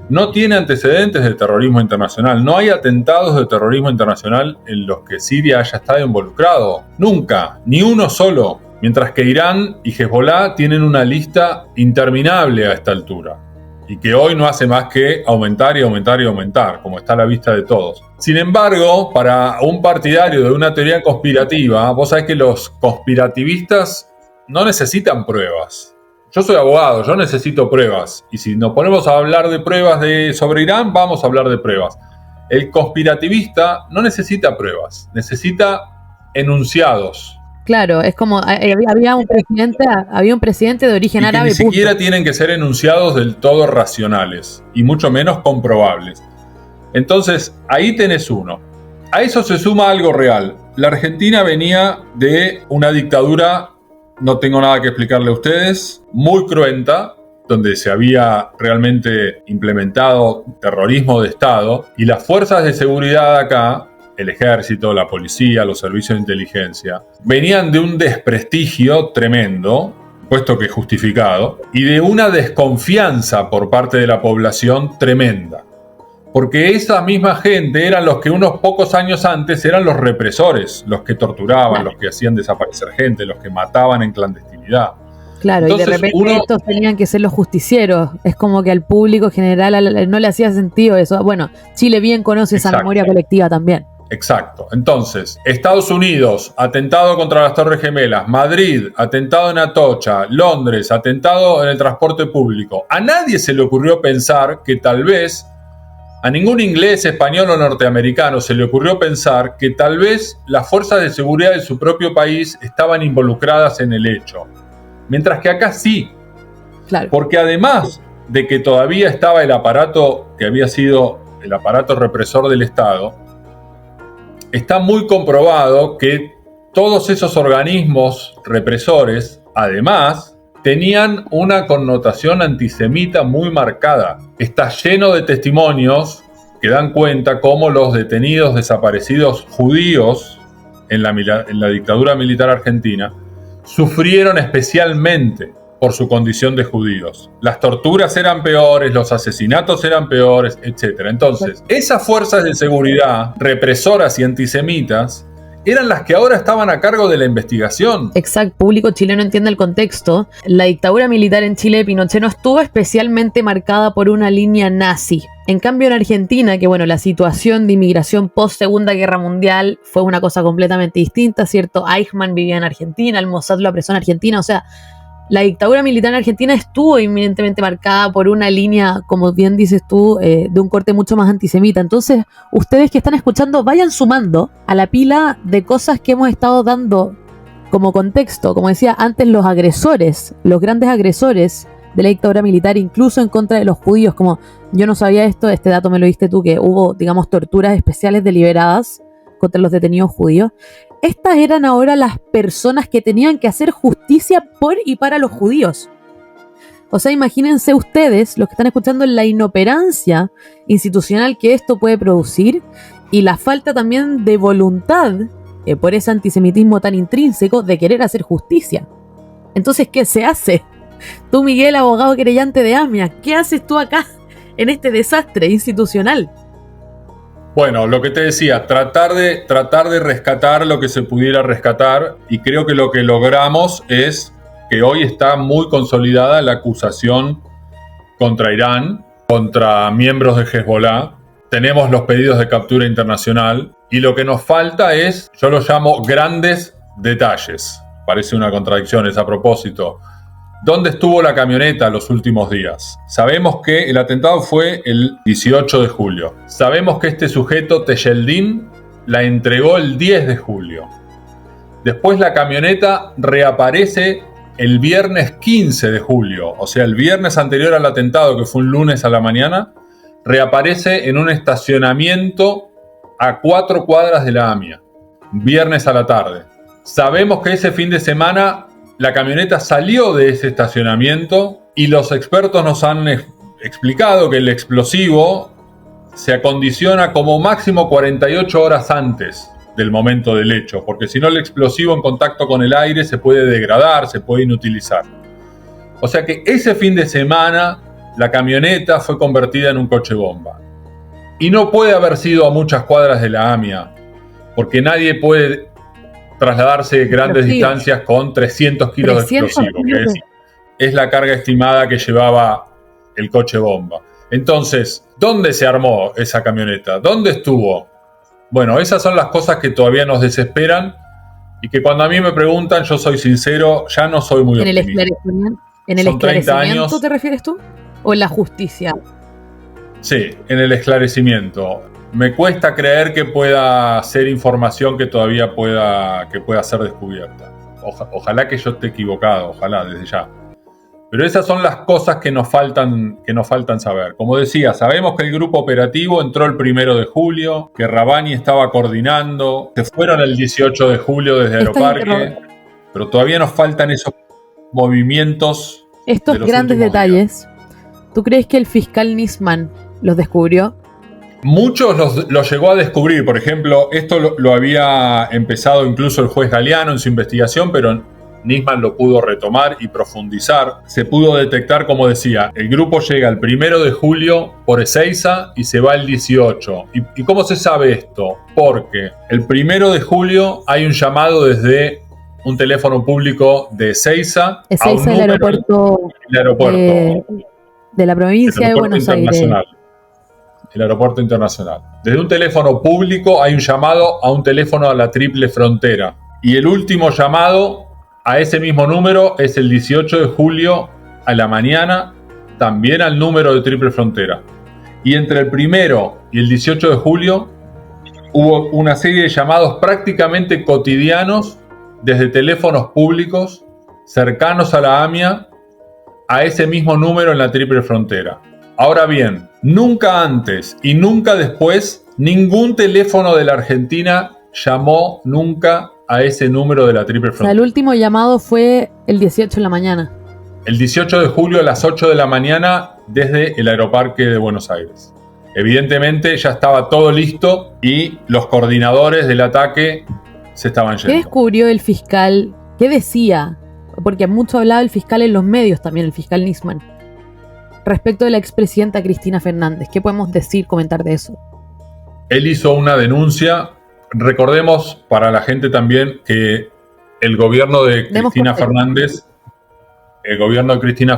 Speaker 2: no tiene antecedentes de terrorismo internacional. No hay atentados de terrorismo internacional en los que Siria haya estado involucrado. Nunca, ni uno solo. Mientras que Irán y Hezbollah tienen una lista interminable a esta altura. Y que hoy no hace más que aumentar y aumentar y aumentar, como está a la vista de todos. Sin embargo, para un partidario de una teoría conspirativa, vos sabés que los conspirativistas no necesitan pruebas. Yo soy abogado, yo necesito pruebas. Y si nos ponemos a hablar de pruebas sobre Irán, vamos a hablar de pruebas. El conspirativista no necesita pruebas, necesita enunciados.
Speaker 1: Claro, es como había un presidente de origen árabe.
Speaker 2: Ni siquiera tienen que ser enunciados del todo racionales, y mucho menos comprobables. Entonces, ahí tenés uno. A eso se suma algo real. La Argentina venía de una dictadura, no tengo nada que explicarle a ustedes, muy cruenta, donde se había realmente implementado terrorismo de Estado, y las fuerzas de seguridad acá, el ejército, la policía, los servicios de inteligencia, venían de un desprestigio tremendo, puesto que justificado, y de una desconfianza por parte de la población tremenda. Porque esa misma gente eran los que unos pocos años antes eran los represores, los que torturaban, los que hacían desaparecer gente, los que mataban en clandestinidad.
Speaker 1: Claro, entonces, y de repente estos tenían que ser los justicieros. Es como que al público general no le hacía sentido eso. Bueno, Chile bien conoce esa memoria colectiva también.
Speaker 2: Exacto. Entonces, Estados Unidos, atentado contra las Torres Gemelas. Madrid, atentado en Atocha. Londres, atentado en el transporte público. A nadie se le ocurrió pensar que tal vez, a ningún inglés, español o norteamericano se le ocurrió pensar que tal vez las fuerzas de seguridad de su propio país estaban involucradas en el hecho. Mientras que acá sí. Claro. Porque además de que todavía estaba el aparato que había sido el aparato represor del Estado, está muy comprobado que todos esos organismos represores, además, tenían una connotación antisemita muy marcada. Está lleno de testimonios que dan cuenta cómo los detenidos desaparecidos judíos en la dictadura militar argentina sufrieron especialmente por su condición de judíos. Las torturas eran peores, los asesinatos eran peores, etc. Entonces, esas fuerzas de seguridad represoras y antisemitas eran las que ahora estaban a cargo de la investigación.
Speaker 1: Exacto, público chileno entiende el contexto. La dictadura militar en Chile de Pinochet no estuvo especialmente marcada por una línea nazi. En cambio, en Argentina, que bueno, la situación de inmigración post Segunda Guerra Mundial fue una cosa completamente distinta, ¿cierto? Eichmann vivía en Argentina, el Mossad lo apresó en Argentina, o sea, la dictadura militar en Argentina estuvo inminentemente marcada por una línea, como bien dices tú, de un corte mucho más antisemita. Entonces, ustedes que están escuchando, vayan sumando a la pila de cosas que hemos estado dando como contexto. Como decía antes, los agresores, los grandes agresores de la dictadura militar, incluso en contra de los judíos, como yo no sabía esto, este dato me lo diste tú, que hubo, digamos, torturas especiales deliberadas contra los detenidos judíos. Estas eran ahora las personas que tenían que hacer justicia por y para los judíos. O sea, imagínense ustedes, los que están escuchando, la inoperancia institucional que esto puede producir y la falta también de voluntad por ese antisemitismo tan intrínseco de querer hacer justicia. Entonces, ¿qué se hace? Tú, Miguel, abogado querellante de AMIA, ¿qué haces tú acá en este desastre institucional?
Speaker 2: Bueno, lo que te decía, tratar de rescatar lo que se pudiera rescatar, y creo que lo que logramos es que hoy está muy consolidada la acusación contra Irán, contra miembros de Hezbollah. Tenemos los pedidos de captura internacional y lo que nos falta es, yo lo llamo grandes detalles. Parece una contradicción, es a propósito ¿Dónde estuvo la camioneta los últimos días? Sabemos que el atentado fue el 18 de julio. Sabemos que este sujeto, Tejeldín, la entregó el 10 de julio. Después la camioneta reaparece el viernes 15 de julio, o sea, el viernes anterior al atentado, que fue un lunes a la mañana, reaparece en un estacionamiento a 4 cuadras de la AMIA, viernes a la tarde. Sabemos que ese fin de semana la camioneta salió de ese estacionamiento y los expertos nos han explicado que el explosivo se acondiciona como máximo 48 horas antes del momento del hecho, porque si no el explosivo en contacto con el aire se puede degradar, se puede inutilizar. O sea que ese fin de semana la camioneta fue convertida en un coche bomba. Y no puede haber sido a muchas cuadras de la AMIA, porque nadie puede trasladarse grandes distancias con 300 kilos de explosivo, que es la carga estimada que llevaba el coche bomba. Entonces, ¿dónde se armó esa camioneta? ¿Dónde estuvo? Bueno, esas son las cosas que todavía nos desesperan y que cuando a mí me preguntan, yo soy sincero, ya no soy muy optimista.
Speaker 1: ¿En el esclarecimiento te refieres tú? ¿O en la justicia?
Speaker 2: Sí, en el esclarecimiento. Me cuesta creer que pueda ser información que todavía pueda ser descubierta. Ojalá que yo esté equivocado, ojalá, desde ya. Pero esas son las cosas que nos faltan saber. Como decía, sabemos que el grupo operativo entró el 1 de julio, que Rabani estaba coordinando, se fueron el 18 de julio desde Aeroparque, pero todavía nos faltan esos movimientos.
Speaker 1: Estos grandes detalles, ¿tú crees que el fiscal Nisman los descubrió?
Speaker 2: Muchos los llegó a descubrir. Por ejemplo, esto lo había empezado incluso el juez Galeano en su investigación, pero Nisman lo pudo retomar y profundizar. Se pudo detectar, como decía, el grupo llega el 1 de julio por Ezeiza y se va el 18. ¿Y cómo se sabe esto? Porque el 1 de julio hay un llamado desde un teléfono público de Ezeiza.
Speaker 1: Ezeiza es el aeropuerto de la provincia de Buenos Aires.
Speaker 2: El aeropuerto internacional. Desde un teléfono público hay un llamado a un teléfono a la Triple Frontera. Y el último llamado a ese mismo número es el 18 de julio a la mañana, también al número de Triple Frontera. Y entre el 1 y el 18 de julio hubo una serie de llamados prácticamente cotidianos desde teléfonos públicos cercanos a la AMIA a ese mismo número en la Triple Frontera. Ahora bien, nunca antes y nunca después ningún teléfono de la Argentina llamó nunca a ese número de la Triple Frontera.
Speaker 1: O sea, el último llamado fue el 18 de la mañana.
Speaker 2: El 18 de julio a las 8 de la mañana desde el Aeroparque de Buenos Aires. Evidentemente ya estaba todo listo y los coordinadores del ataque se estaban yendo.
Speaker 1: ¿Qué descubrió el fiscal? ¿Qué decía? Porque mucho hablaba el fiscal en los medios también, el fiscal Nisman, respecto de la expresidenta Cristina Fernández. ¿Qué podemos decir, comentar de eso?
Speaker 2: Él hizo una denuncia. Recordemos para la gente también que el gobierno de Cristina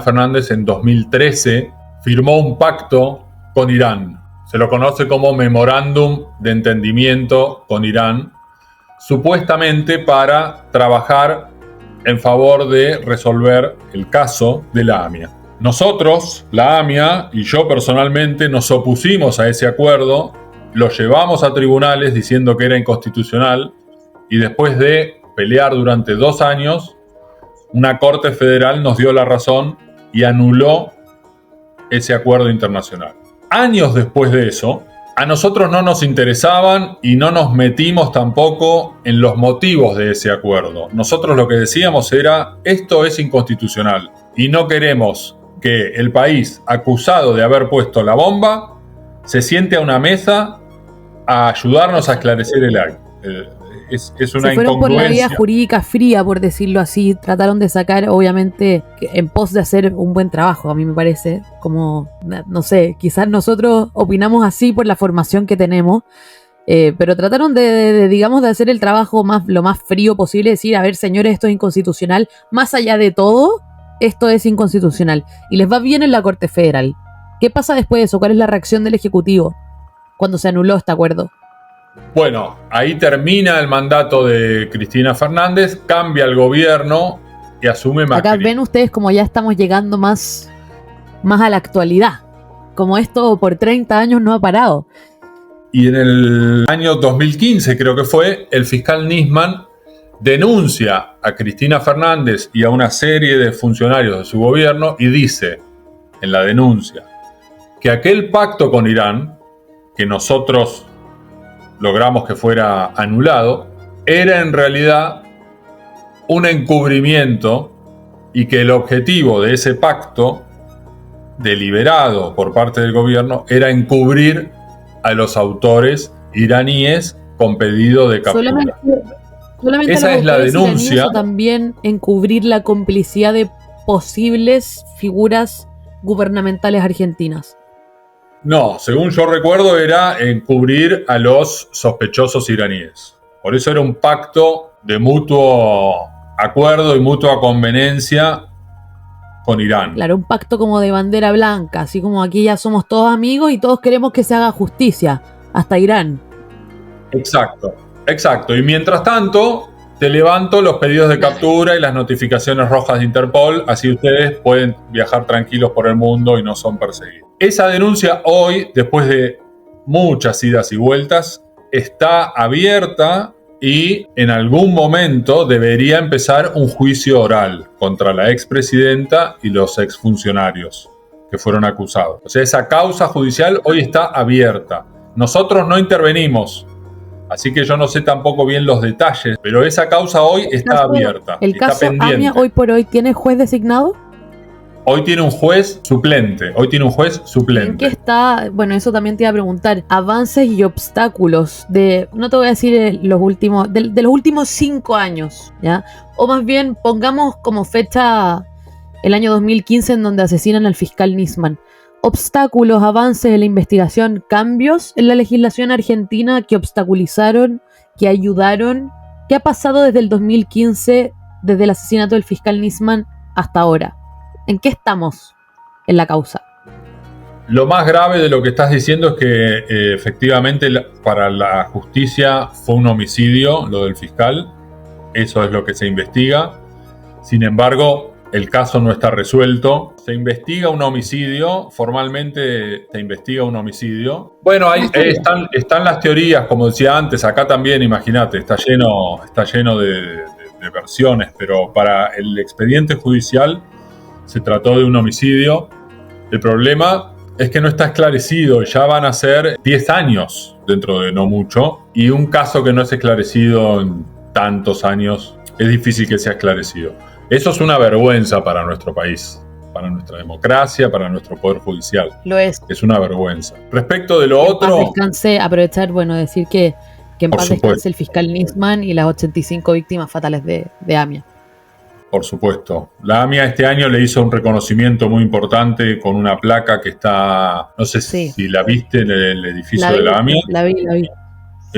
Speaker 2: Fernández en 2013 firmó un pacto con Irán. Se lo conoce como Memorándum de Entendimiento con Irán, supuestamente para trabajar en favor de resolver el caso de la AMIA. Nosotros, la AMIA y yo personalmente, nos opusimos a ese acuerdo, lo llevamos a tribunales diciendo que era inconstitucional y después de pelear durante 2 años, una corte federal nos dio la razón y anuló ese acuerdo internacional. Años después de eso, a nosotros no nos interesaban y no nos metimos tampoco en los motivos de ese acuerdo. Nosotros lo que decíamos era, esto es inconstitucional y no queremos que el país acusado de haber puesto la bomba se siente a una mesa a ayudarnos a esclarecer el acto. Es una incongruencia. Se fueron por la vía
Speaker 1: jurídica fría, por decirlo así. Trataron de sacar, obviamente, en pos de hacer un buen trabajo, a mí me parece. Como, no sé, quizás nosotros opinamos así por la formación que tenemos, pero trataron digamos, de hacer el trabajo lo más frío posible, decir, a ver, señores, esto es inconstitucional. Más allá de todo, esto es inconstitucional. Y les va bien en la Corte Federal. ¿Qué pasa después de eso? ¿Cuál es la reacción del Ejecutivo cuando se anuló este acuerdo?
Speaker 2: Bueno, ahí termina el mandato de Cristina Fernández, cambia el gobierno y asume Macri.
Speaker 1: Acá ven ustedes como ya estamos llegando más a la actualidad. Como esto por 30 años no ha parado.
Speaker 2: Y en el año 2015, creo que fue, el fiscal Nisman denuncia a Cristina Fernández y a una serie de funcionarios de su gobierno y dice en la denuncia que aquel pacto con Irán, que nosotros logramos que fuera anulado, era en realidad un encubrimiento y que el objetivo de ese pacto, deliberado por parte del gobierno, era encubrir a los autores iraníes con pedido de captura.
Speaker 1: Solamente
Speaker 2: esa es la denuncia.
Speaker 1: O también encubrir la complicidad de posibles figuras gubernamentales argentinas.
Speaker 2: No, según yo recuerdo, era encubrir a los sospechosos iraníes. Por eso era un pacto de mutuo acuerdo y mutua conveniencia con Irán.
Speaker 1: Claro, un pacto como de bandera blanca, así como aquí ya somos todos amigos y todos queremos que se haga justicia, hasta Irán.
Speaker 2: Exacto. Y mientras tanto, te levanto los pedidos de captura y las notificaciones rojas de Interpol, así ustedes pueden viajar tranquilos por el mundo y no son perseguidos. Esa denuncia hoy, después de muchas idas y vueltas, está abierta y en algún momento debería empezar un juicio oral contra la expresidenta y los exfuncionarios que fueron acusados. O sea, esa causa judicial hoy está abierta. Nosotros no intervenimos, así que yo no sé tampoco bien los detalles, pero esa causa hoy está abierta.
Speaker 1: ¿El
Speaker 2: está
Speaker 1: caso
Speaker 2: pendiente.
Speaker 1: AMIA hoy por hoy tiene juez designado?
Speaker 2: Hoy tiene un juez suplente.
Speaker 1: ¿En qué está? Bueno, eso también te iba a preguntar. Avances y obstáculos de, no te voy a decir los últimos, de los últimos 5 años, ¿ya? O más bien, pongamos como fecha el año 2015 en donde asesinan al fiscal Nisman. Obstáculos, avances en la investigación, cambios en la legislación argentina que obstaculizaron, que ayudaron. ¿Qué ha pasado desde el 2015, desde el asesinato del fiscal Nisman hasta ahora? ¿En qué estamos en la causa?
Speaker 2: Lo más grave de lo que estás diciendo es que efectivamente para la justicia fue un homicidio lo del fiscal. Eso es lo que se investiga. Sin embargo, el caso no está resuelto. Se investiga un homicidio, formalmente se investiga un homicidio. Bueno, ahí están las teorías, como decía antes, acá también, imagínate, está lleno de versiones, pero para el expediente judicial se trató de un homicidio. El problema es que no está esclarecido, ya van a ser 10 años dentro de no mucho, y un caso que no es esclarecido en tantos años, es difícil que sea esclarecido. Eso es una vergüenza para nuestro país, para nuestra democracia, para nuestro poder judicial.
Speaker 1: Lo es.
Speaker 2: Es una vergüenza. Respecto de lo otro...
Speaker 1: En paz descanse, aprovechar, decir que en paz descanse el fiscal Nisman y las 85 víctimas fatales de AMIA.
Speaker 2: Por supuesto. La AMIA este año le hizo un reconocimiento muy importante con una placa que está, no sé si la viste en el edificio de la AMIA.
Speaker 1: La vi.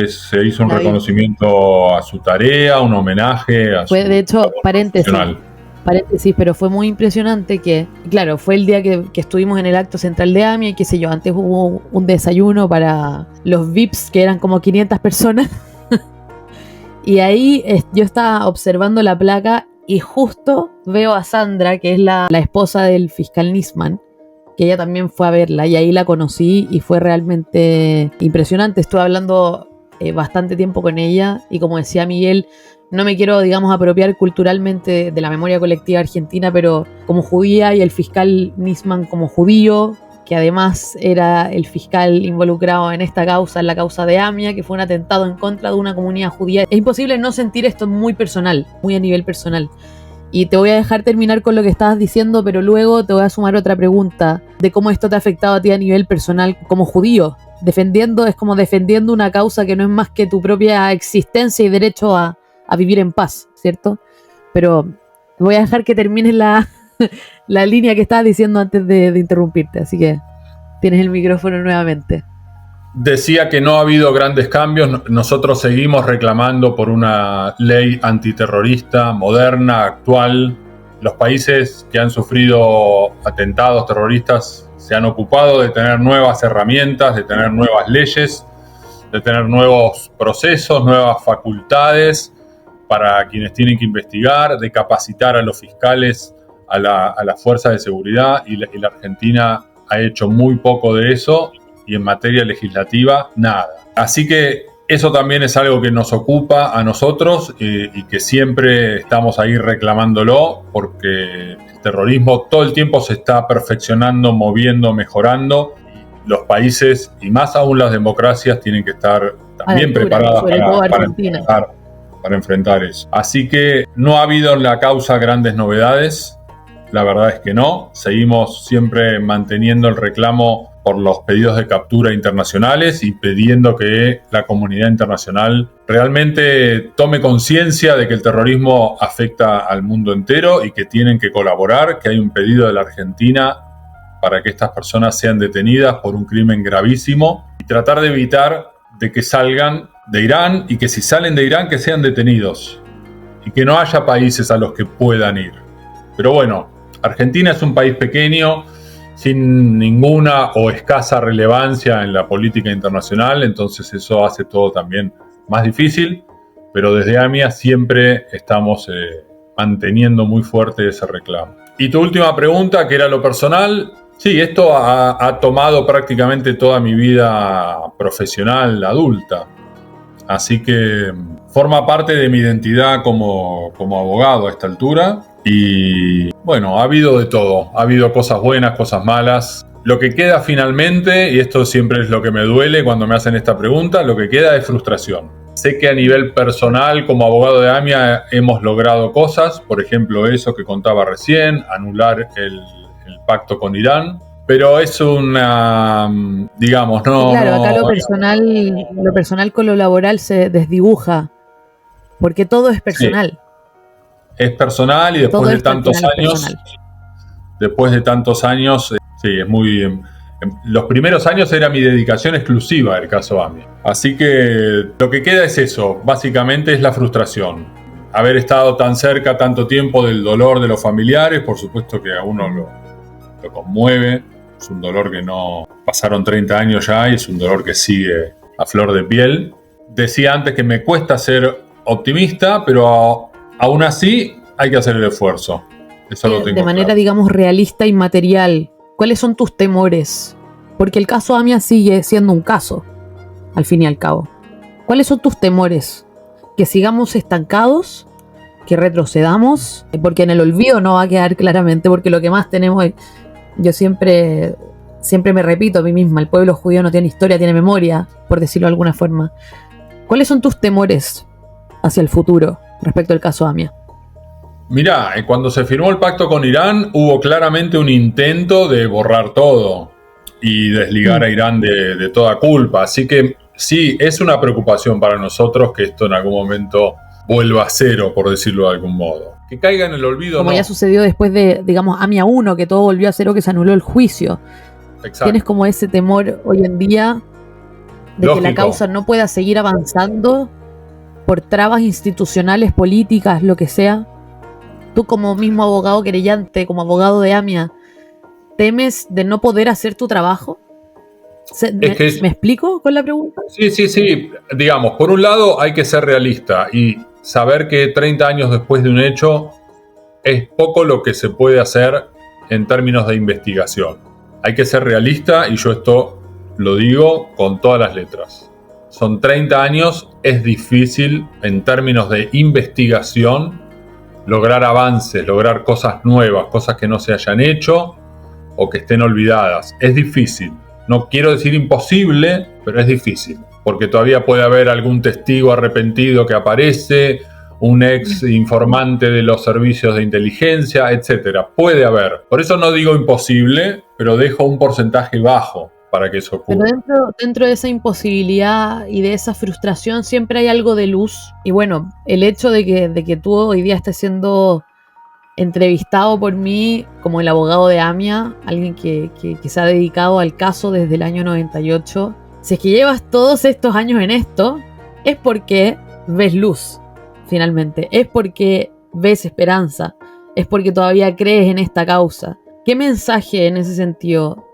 Speaker 2: Se hizo un reconocimiento a su tarea, un homenaje a
Speaker 1: fue, de hecho, paréntesis, pero fue muy impresionante que, claro, fue el día que estuvimos en el acto central de AMIA y qué sé yo, antes hubo un desayuno para los VIPs, que eran como 500 personas, y ahí yo estaba observando la placa y justo veo a Sandra, que es la esposa del fiscal Nisman, que ella también fue a verla y ahí la conocí y fue realmente impresionante. Estuve hablando bastante tiempo con ella y como decía Miguel, no me quiero, apropiar culturalmente de la memoria colectiva argentina, pero como judía y el fiscal Nisman como judío, que además era el fiscal involucrado en esta causa, en la causa de AMIA, que fue un atentado en contra de una comunidad judía. Es imposible no sentir esto muy personal, muy a nivel personal. Y te voy a dejar terminar con lo que estabas diciendo, pero luego te voy a sumar otra pregunta de cómo esto te ha afectado a ti a nivel personal como judío. Es como defendiendo una causa que no es más que tu propia existencia y derecho a vivir en paz, ¿cierto? Pero voy a dejar que termines la línea que estabas diciendo antes de interrumpirte, así que tienes el micrófono nuevamente.
Speaker 2: Decía que no ha habido grandes cambios. Nosotros seguimos reclamando por una ley antiterrorista, moderna, actual. Los países que han sufrido atentados terroristas se han ocupado de tener nuevas herramientas, de tener nuevas leyes, de tener nuevos procesos, nuevas facultades para quienes tienen que investigar, de capacitar a los fiscales, a la fuerza de seguridad, y la Argentina ha hecho muy poco de eso, y en materia legislativa, nada. Así que eso también es algo que nos ocupa a nosotros y que siempre estamos ahí reclamándolo, porque el terrorismo todo el tiempo se está perfeccionando, moviendo, mejorando. Los países, y más aún las democracias, tienen que estar también preparadas para enfrentar eso. Así que no ha habido en la causa grandes novedades. La verdad es que no. Seguimos siempre manteniendo el reclamo por los pedidos de captura internacionales y pidiendo que la comunidad internacional realmente tome conciencia de que el terrorismo afecta al mundo entero y que tienen que colaborar, que hay un pedido de la Argentina para que estas personas sean detenidas por un crimen gravísimo y tratar de evitar de que salgan de Irán, y que si salen de Irán que sean detenidos y que no haya países a los que puedan ir. Pero bueno, Argentina es un país pequeño, sin ninguna o escasa relevancia en la política internacional, entonces eso hace todo también más difícil, pero desde AMIA siempre estamos manteniendo muy fuerte ese reclamo. Y tu última pregunta, que era lo personal, sí, esto ha tomado prácticamente toda mi vida profesional adulta, así que forma parte de mi identidad como abogado a esta altura. Y bueno, ha habido de todo, ha habido cosas buenas, cosas malas. Lo que queda finalmente, y esto siempre es lo que me duele cuando me hacen esta pregunta, lo que queda es frustración. Sé que a nivel personal, como abogado de AMIA, hemos logrado cosas, por ejemplo eso que contaba recién, anular el pacto con Irán, pero es una, digamos, no...
Speaker 1: Claro, acá lo personal con lo laboral se desdibuja, porque todo es personal.
Speaker 2: Sí. Es personal, y después de tantos años, sí, es muy... Los primeros años era mi dedicación exclusiva el caso AMIA. Así que lo que queda es eso, básicamente es la frustración. Haber estado tan cerca tanto tiempo del dolor de los familiares, por supuesto que a uno lo conmueve. Es un dolor que no... Pasaron 30 años ya y es un dolor que sigue a flor de piel. Decía antes que me cuesta ser optimista, pero aún así, hay que hacer el esfuerzo. Eso lo tengo
Speaker 1: de manera,
Speaker 2: claro.
Speaker 1: digamos, realista y material, ¿cuáles son tus temores? Porque el caso AMIA sigue siendo un caso, al fin y al cabo. ¿Cuáles son tus temores? ¿Que sigamos estancados? ¿Que retrocedamos? Porque en el olvido no va a quedar claramente, porque lo que más tenemos es... Yo siempre me repito a mí misma, el pueblo judío no tiene historia, tiene memoria, por decirlo de alguna forma. ¿Cuáles son tus temores hacia el futuro respecto al caso AMIA?
Speaker 2: Mirá, cuando se firmó el pacto con Irán, hubo claramente un intento de borrar todo y desligar a Irán de toda culpa. Así que sí, es una preocupación para nosotros que esto en algún momento vuelva a cero, por decirlo de algún modo. Que caiga en el olvido,
Speaker 1: como
Speaker 2: no.
Speaker 1: Ya sucedió después de, digamos, AMIA 1, que todo volvió a cero, que se anuló el juicio.
Speaker 2: Exacto.
Speaker 1: ¿Tienes como ese temor hoy en día de Lógico. Que la causa no pueda seguir avanzando por trabas institucionales, políticas, lo que sea? Tú como mismo abogado querellante, como abogado de AMIA, ¿temes de no poder hacer tu trabajo? ¿Me explico con la pregunta?
Speaker 2: Sí. Digamos, por un lado hay que ser realista y saber que 30 años después de un hecho es poco lo que se puede hacer en términos de investigación. Hay que ser realista, y yo esto lo digo con todas las letras. Son 30 años, es difícil en términos de investigación lograr avances, lograr cosas nuevas, cosas que no se hayan hecho o que estén olvidadas. Es difícil. No quiero decir imposible, pero es difícil. Porque todavía puede haber algún testigo arrepentido que aparece, un ex informante de los servicios de inteligencia, etc. Puede haber. Por eso no digo imposible, pero dejo un porcentaje bajo para que eso ocurra.
Speaker 1: Pero dentro de esa imposibilidad y de esa frustración siempre hay algo de luz. Y bueno, el hecho de que tú hoy día estés siendo entrevistado por mí como el abogado de AMIA, alguien que se ha dedicado al caso desde el año 98, si es que llevas todos estos años en esto, es porque ves luz, finalmente. Es porque ves esperanza. Es porque todavía crees en esta causa. ¿Qué mensaje en ese sentido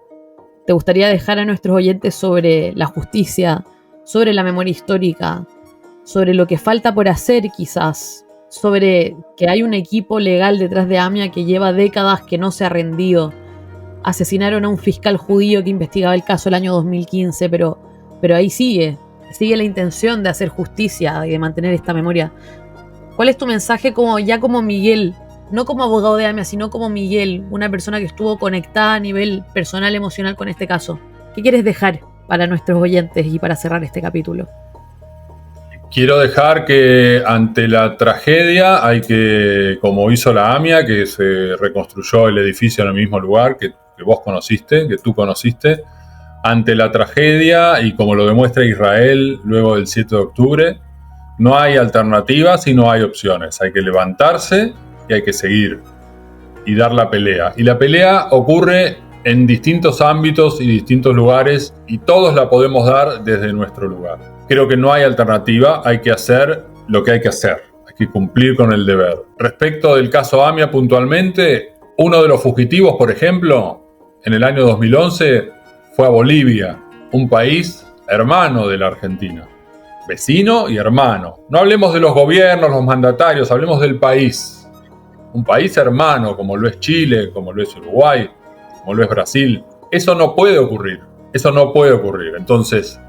Speaker 1: te gustaría dejar a nuestros oyentes sobre la justicia, sobre la memoria histórica, sobre lo que falta por hacer quizás sobre que hay un equipo legal detrás de AMIA que lleva décadas que no se ha rendido. Asesinaron a un fiscal judío que investigaba el caso el año 2015, pero ahí sigue la intención de hacer justicia y de mantener esta memoria. ¿Cuál es tu mensaje como Miguel? No como abogado de AMIA, sino como Miguel, una persona que estuvo conectada a nivel personal, emocional con este caso. ¿Qué quieres dejar para nuestros oyentes y para cerrar este capítulo?
Speaker 2: Quiero dejar que ante la tragedia hay que, como hizo la AMIA, que se reconstruyó el edificio en el mismo lugar que vos conociste, que tú conociste, ante la tragedia y como lo demuestra Israel luego del 7 de octubre, no hay alternativas y no hay opciones. Hay que levantarse y hay que seguir y dar la pelea. Y la pelea ocurre en distintos ámbitos y distintos lugares y todos la podemos dar desde nuestro lugar. Creo que no hay alternativa, hay que hacer lo que hay que hacer, hay que cumplir con el deber. Respecto del caso AMIA puntualmente, uno de los fugitivos, por ejemplo, en el año 2011 fue a Bolivia, un país hermano de la Argentina, vecino y hermano. No hablemos de los gobiernos, los mandatarios, hablemos del país. Un país hermano como lo es Chile, como lo es Uruguay, como lo es Brasil. Eso no puede ocurrir, Entonces,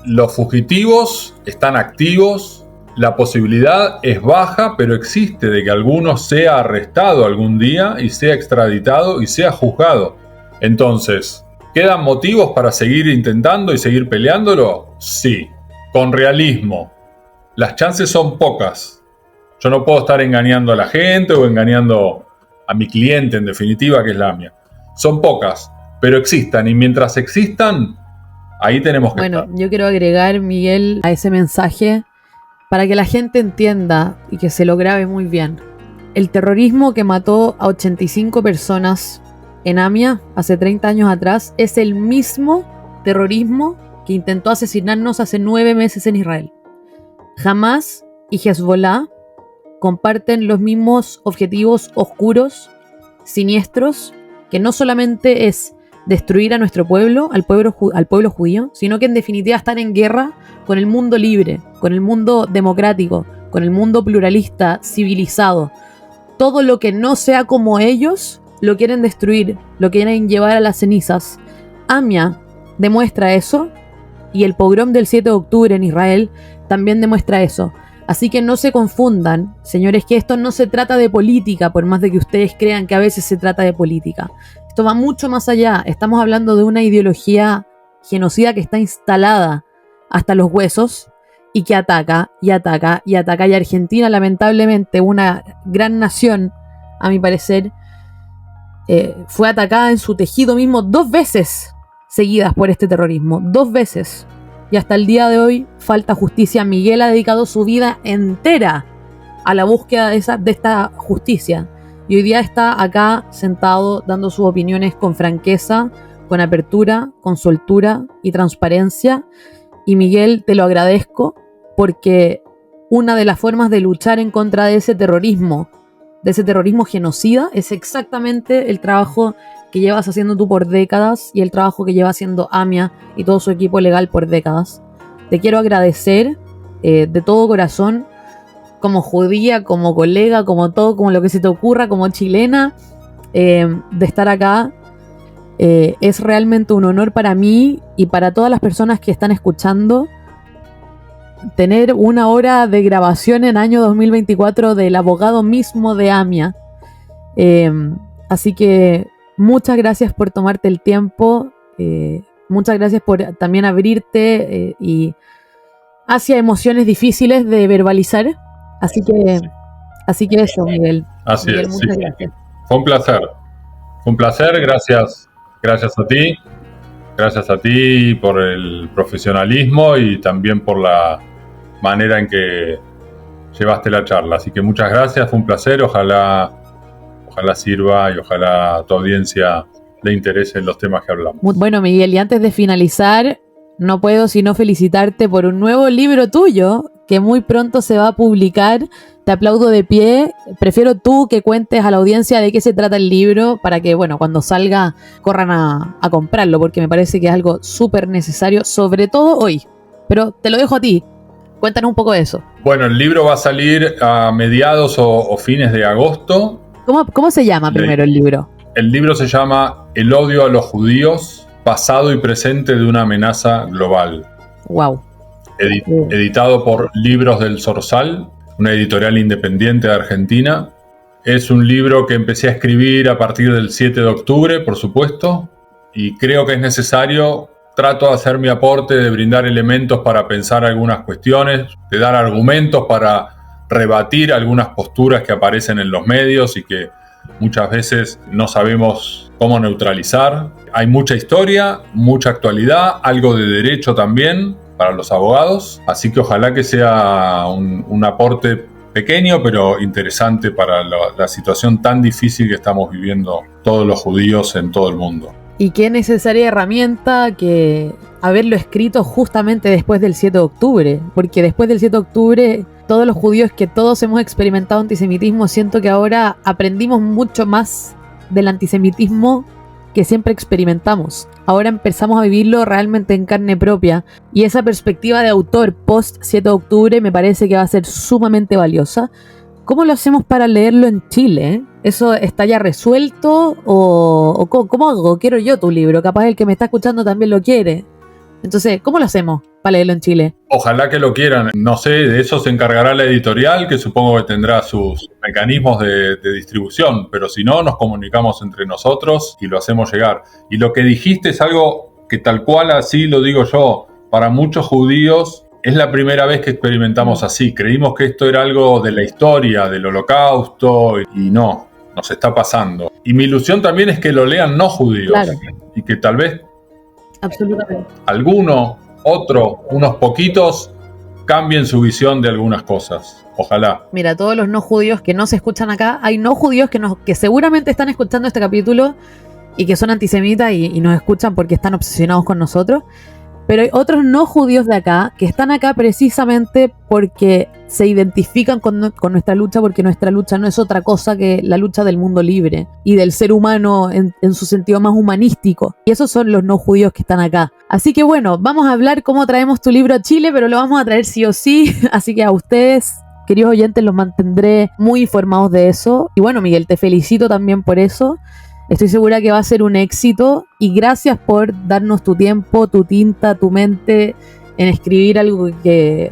Speaker 2: los fugitivos están activos, la posibilidad es baja, pero existe de que alguno sea arrestado algún día y sea extraditado y sea juzgado. Entonces, ¿quedan motivos para seguir intentando y seguir peleándolo? Sí, con realismo. Las chances son pocas. Yo no puedo estar engañando a la gente o engañando a mi cliente, en definitiva, que es la AMIA. Son pocas, pero existan, y mientras existan, ahí tenemos que estar.
Speaker 1: Bueno, yo quiero agregar, Miguel, a ese mensaje para que la gente entienda y que se lo grabe muy bien. El terrorismo que mató a 85 personas en AMIA hace 30 años atrás es el mismo terrorismo que intentó asesinarnos hace 9 meses en Israel. Hamas y Hezbollah comparten los mismos objetivos oscuros, siniestros, que no solamente es destruir a nuestro pueblo, al pueblo judío, sino que en definitiva están en guerra con el mundo libre, con el mundo democrático, con el mundo pluralista, civilizado. Todo lo que no sea como ellos lo quieren destruir, lo quieren llevar a las cenizas. AMIA demuestra eso, y el pogrom del 7 de octubre en Israel también demuestra eso. Así que no se confundan, señores, que esto no se trata de política, por más de que ustedes crean que a veces se trata de política. Esto va mucho más allá. Estamos hablando de una ideología genocida que está instalada hasta los huesos y que ataca y ataca y ataca. Y Argentina, lamentablemente, una gran nación, a mi parecer, fue atacada en su tejido mismo 2 veces seguidas por este terrorismo. 2 veces. Y hasta el día de hoy falta justicia. Miguel ha dedicado su vida entera a la búsqueda de esta justicia. Y hoy día está acá sentado dando sus opiniones con franqueza, con apertura, con soltura y transparencia. Y Miguel, te lo agradezco porque una de las formas de luchar en contra de ese terrorismo genocida, es exactamente el trabajo que llevas haciendo tú por décadas y el trabajo que lleva haciendo AMIA y todo su equipo legal por décadas. Te quiero agradecer de todo corazón, como judía, como colega, como todo, como lo que se te ocurra, como chilena, de estar acá. Es realmente un honor para mí y para todas las personas que están escuchando tener 1 hora de grabación en año 2024 del abogado mismo de AMIA. Así que muchas gracias por tomarte el tiempo, muchas gracias por también abrirte y hacia emociones difíciles de verbalizar. Así que eso, Miguel.
Speaker 2: Así
Speaker 1: Miguel,
Speaker 2: es,
Speaker 1: muchas
Speaker 2: sí.
Speaker 1: gracias.
Speaker 2: Fue un placer, gracias a ti por el profesionalismo y también por la manera en que llevaste la charla. Así que muchas gracias, fue un placer, ojalá sirva y ojalá a tu audiencia le interesen los temas que hablamos.
Speaker 1: Bueno, Miguel, y antes de finalizar, no puedo sino felicitarte por un nuevo libro tuyo que muy pronto se va a publicar. Te aplaudo de pie. Prefiero tú que cuentes a la audiencia de qué se trata el libro para que, bueno, cuando salga corran a comprarlo, porque me parece que es algo súper necesario, sobre todo hoy. Pero te lo dejo a ti. Cuéntanos un poco de eso.
Speaker 2: Bueno, el libro va a salir a mediados o fines de agosto.
Speaker 1: ¿Cómo se llama primero el libro?
Speaker 2: El libro se llama El odio a los judíos, pasado y presente de una amenaza global.
Speaker 1: Wow.
Speaker 2: Editado por Libros del Zorzal, una editorial independiente de Argentina. Es un libro que empecé a escribir a partir del 7 de octubre, por supuesto, y creo que es necesario. Trato de hacer mi aporte, de brindar elementos para pensar algunas cuestiones, de dar argumentos para rebatir algunas posturas que aparecen en los medios y que muchas veces no sabemos cómo neutralizar. Hay mucha historia, mucha actualidad, algo de derecho también para los abogados, así que ojalá que sea un aporte pequeño pero interesante para la situación tan difícil que estamos viviendo todos los judíos en todo el mundo.
Speaker 1: Y qué necesaria herramienta que haberlo escrito justamente después del 7 de octubre, porque después del 7 de octubre todos los judíos que todos hemos experimentado antisemitismo, siento que ahora aprendimos mucho más del antisemitismo que siempre experimentamos. Ahora empezamos a vivirlo realmente en carne propia y esa perspectiva de autor post 7 de octubre me parece que va a ser sumamente valiosa. ¿Cómo lo hacemos para leerlo en Chile? ¿Eso está ya resuelto? ¿O cómo hago? Quiero yo tu libro. Capaz el que me está escuchando también lo quiere. Entonces, ¿cómo lo hacemos para leerlo en Chile?
Speaker 2: Ojalá que lo quieran. No sé, de eso se encargará la editorial, que supongo que tendrá sus mecanismos de distribución. Pero si no, nos comunicamos entre nosotros y lo hacemos llegar. Y lo que dijiste es algo que tal cual así lo digo yo. Para muchos judíos es la primera vez que experimentamos así. Creímos que esto era algo de la historia, del Holocausto, y no, nos está pasando. Y mi ilusión también es que lo lean no judíos.
Speaker 1: Claro.
Speaker 2: Y que tal vez
Speaker 1: Absolutamente.
Speaker 2: alguno, otro, unos poquitos cambien su visión de algunas cosas. Ojalá.
Speaker 1: Mira, todos los no judíos que no se escuchan acá, hay no judíos que seguramente están escuchando este capítulo y que son antisemitas y nos escuchan porque están obsesionados con nosotros. Pero hay otros no judíos de acá que están acá precisamente porque se identifican con nuestra lucha, porque nuestra lucha no es otra cosa que la lucha del mundo libre y del ser humano en su sentido más humanístico. Y esos son los no judíos que están acá. Así que bueno, vamos a hablar cómo traemos tu libro a Chile, pero lo vamos a traer sí o sí. Así que a ustedes, queridos oyentes, los mantendré muy informados de eso. Y bueno, Miguel, te felicito también por eso. Estoy segura que va a ser un éxito y gracias por darnos tu tiempo, tu tinta, tu mente en escribir algo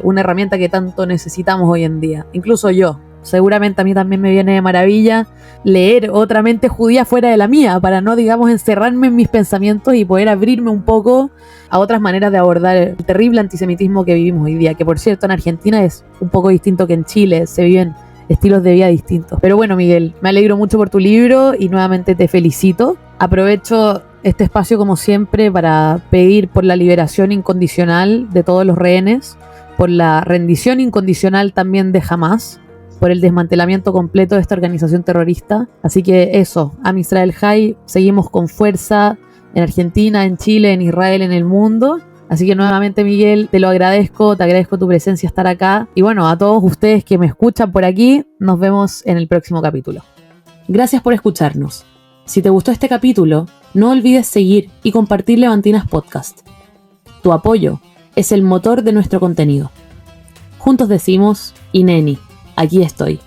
Speaker 1: una herramienta que tanto necesitamos hoy en día. Incluso yo, seguramente a mí también me viene de maravilla leer otra mente judía fuera de la mía para no, digamos, encerrarme en mis pensamientos y poder abrirme un poco a otras maneras de abordar el terrible antisemitismo que vivimos hoy día, que por cierto en Argentina es un poco distinto que en Chile, se viven estilos de vida distintos. Pero bueno, Miguel, me alegro mucho por tu libro y nuevamente te felicito. Aprovecho este espacio como siempre para pedir por la liberación incondicional de todos los rehenes, por la rendición incondicional también de Hamás, por el desmantelamiento completo de esta organización terrorista. Así que eso, Am Israel Chai, seguimos con fuerza en Argentina, en Chile, en Israel, en el mundo. Así que nuevamente, Miguel, te lo agradezco, te agradezco tu presencia, estar acá. Y bueno, a todos ustedes que me escuchan por aquí, nos vemos en el próximo capítulo. Gracias por escucharnos. Si te gustó este capítulo, no olvides seguir y compartir Levantinas Podcast. Tu apoyo es el motor de nuestro contenido. Juntos decimos, Hineni, aquí estoy.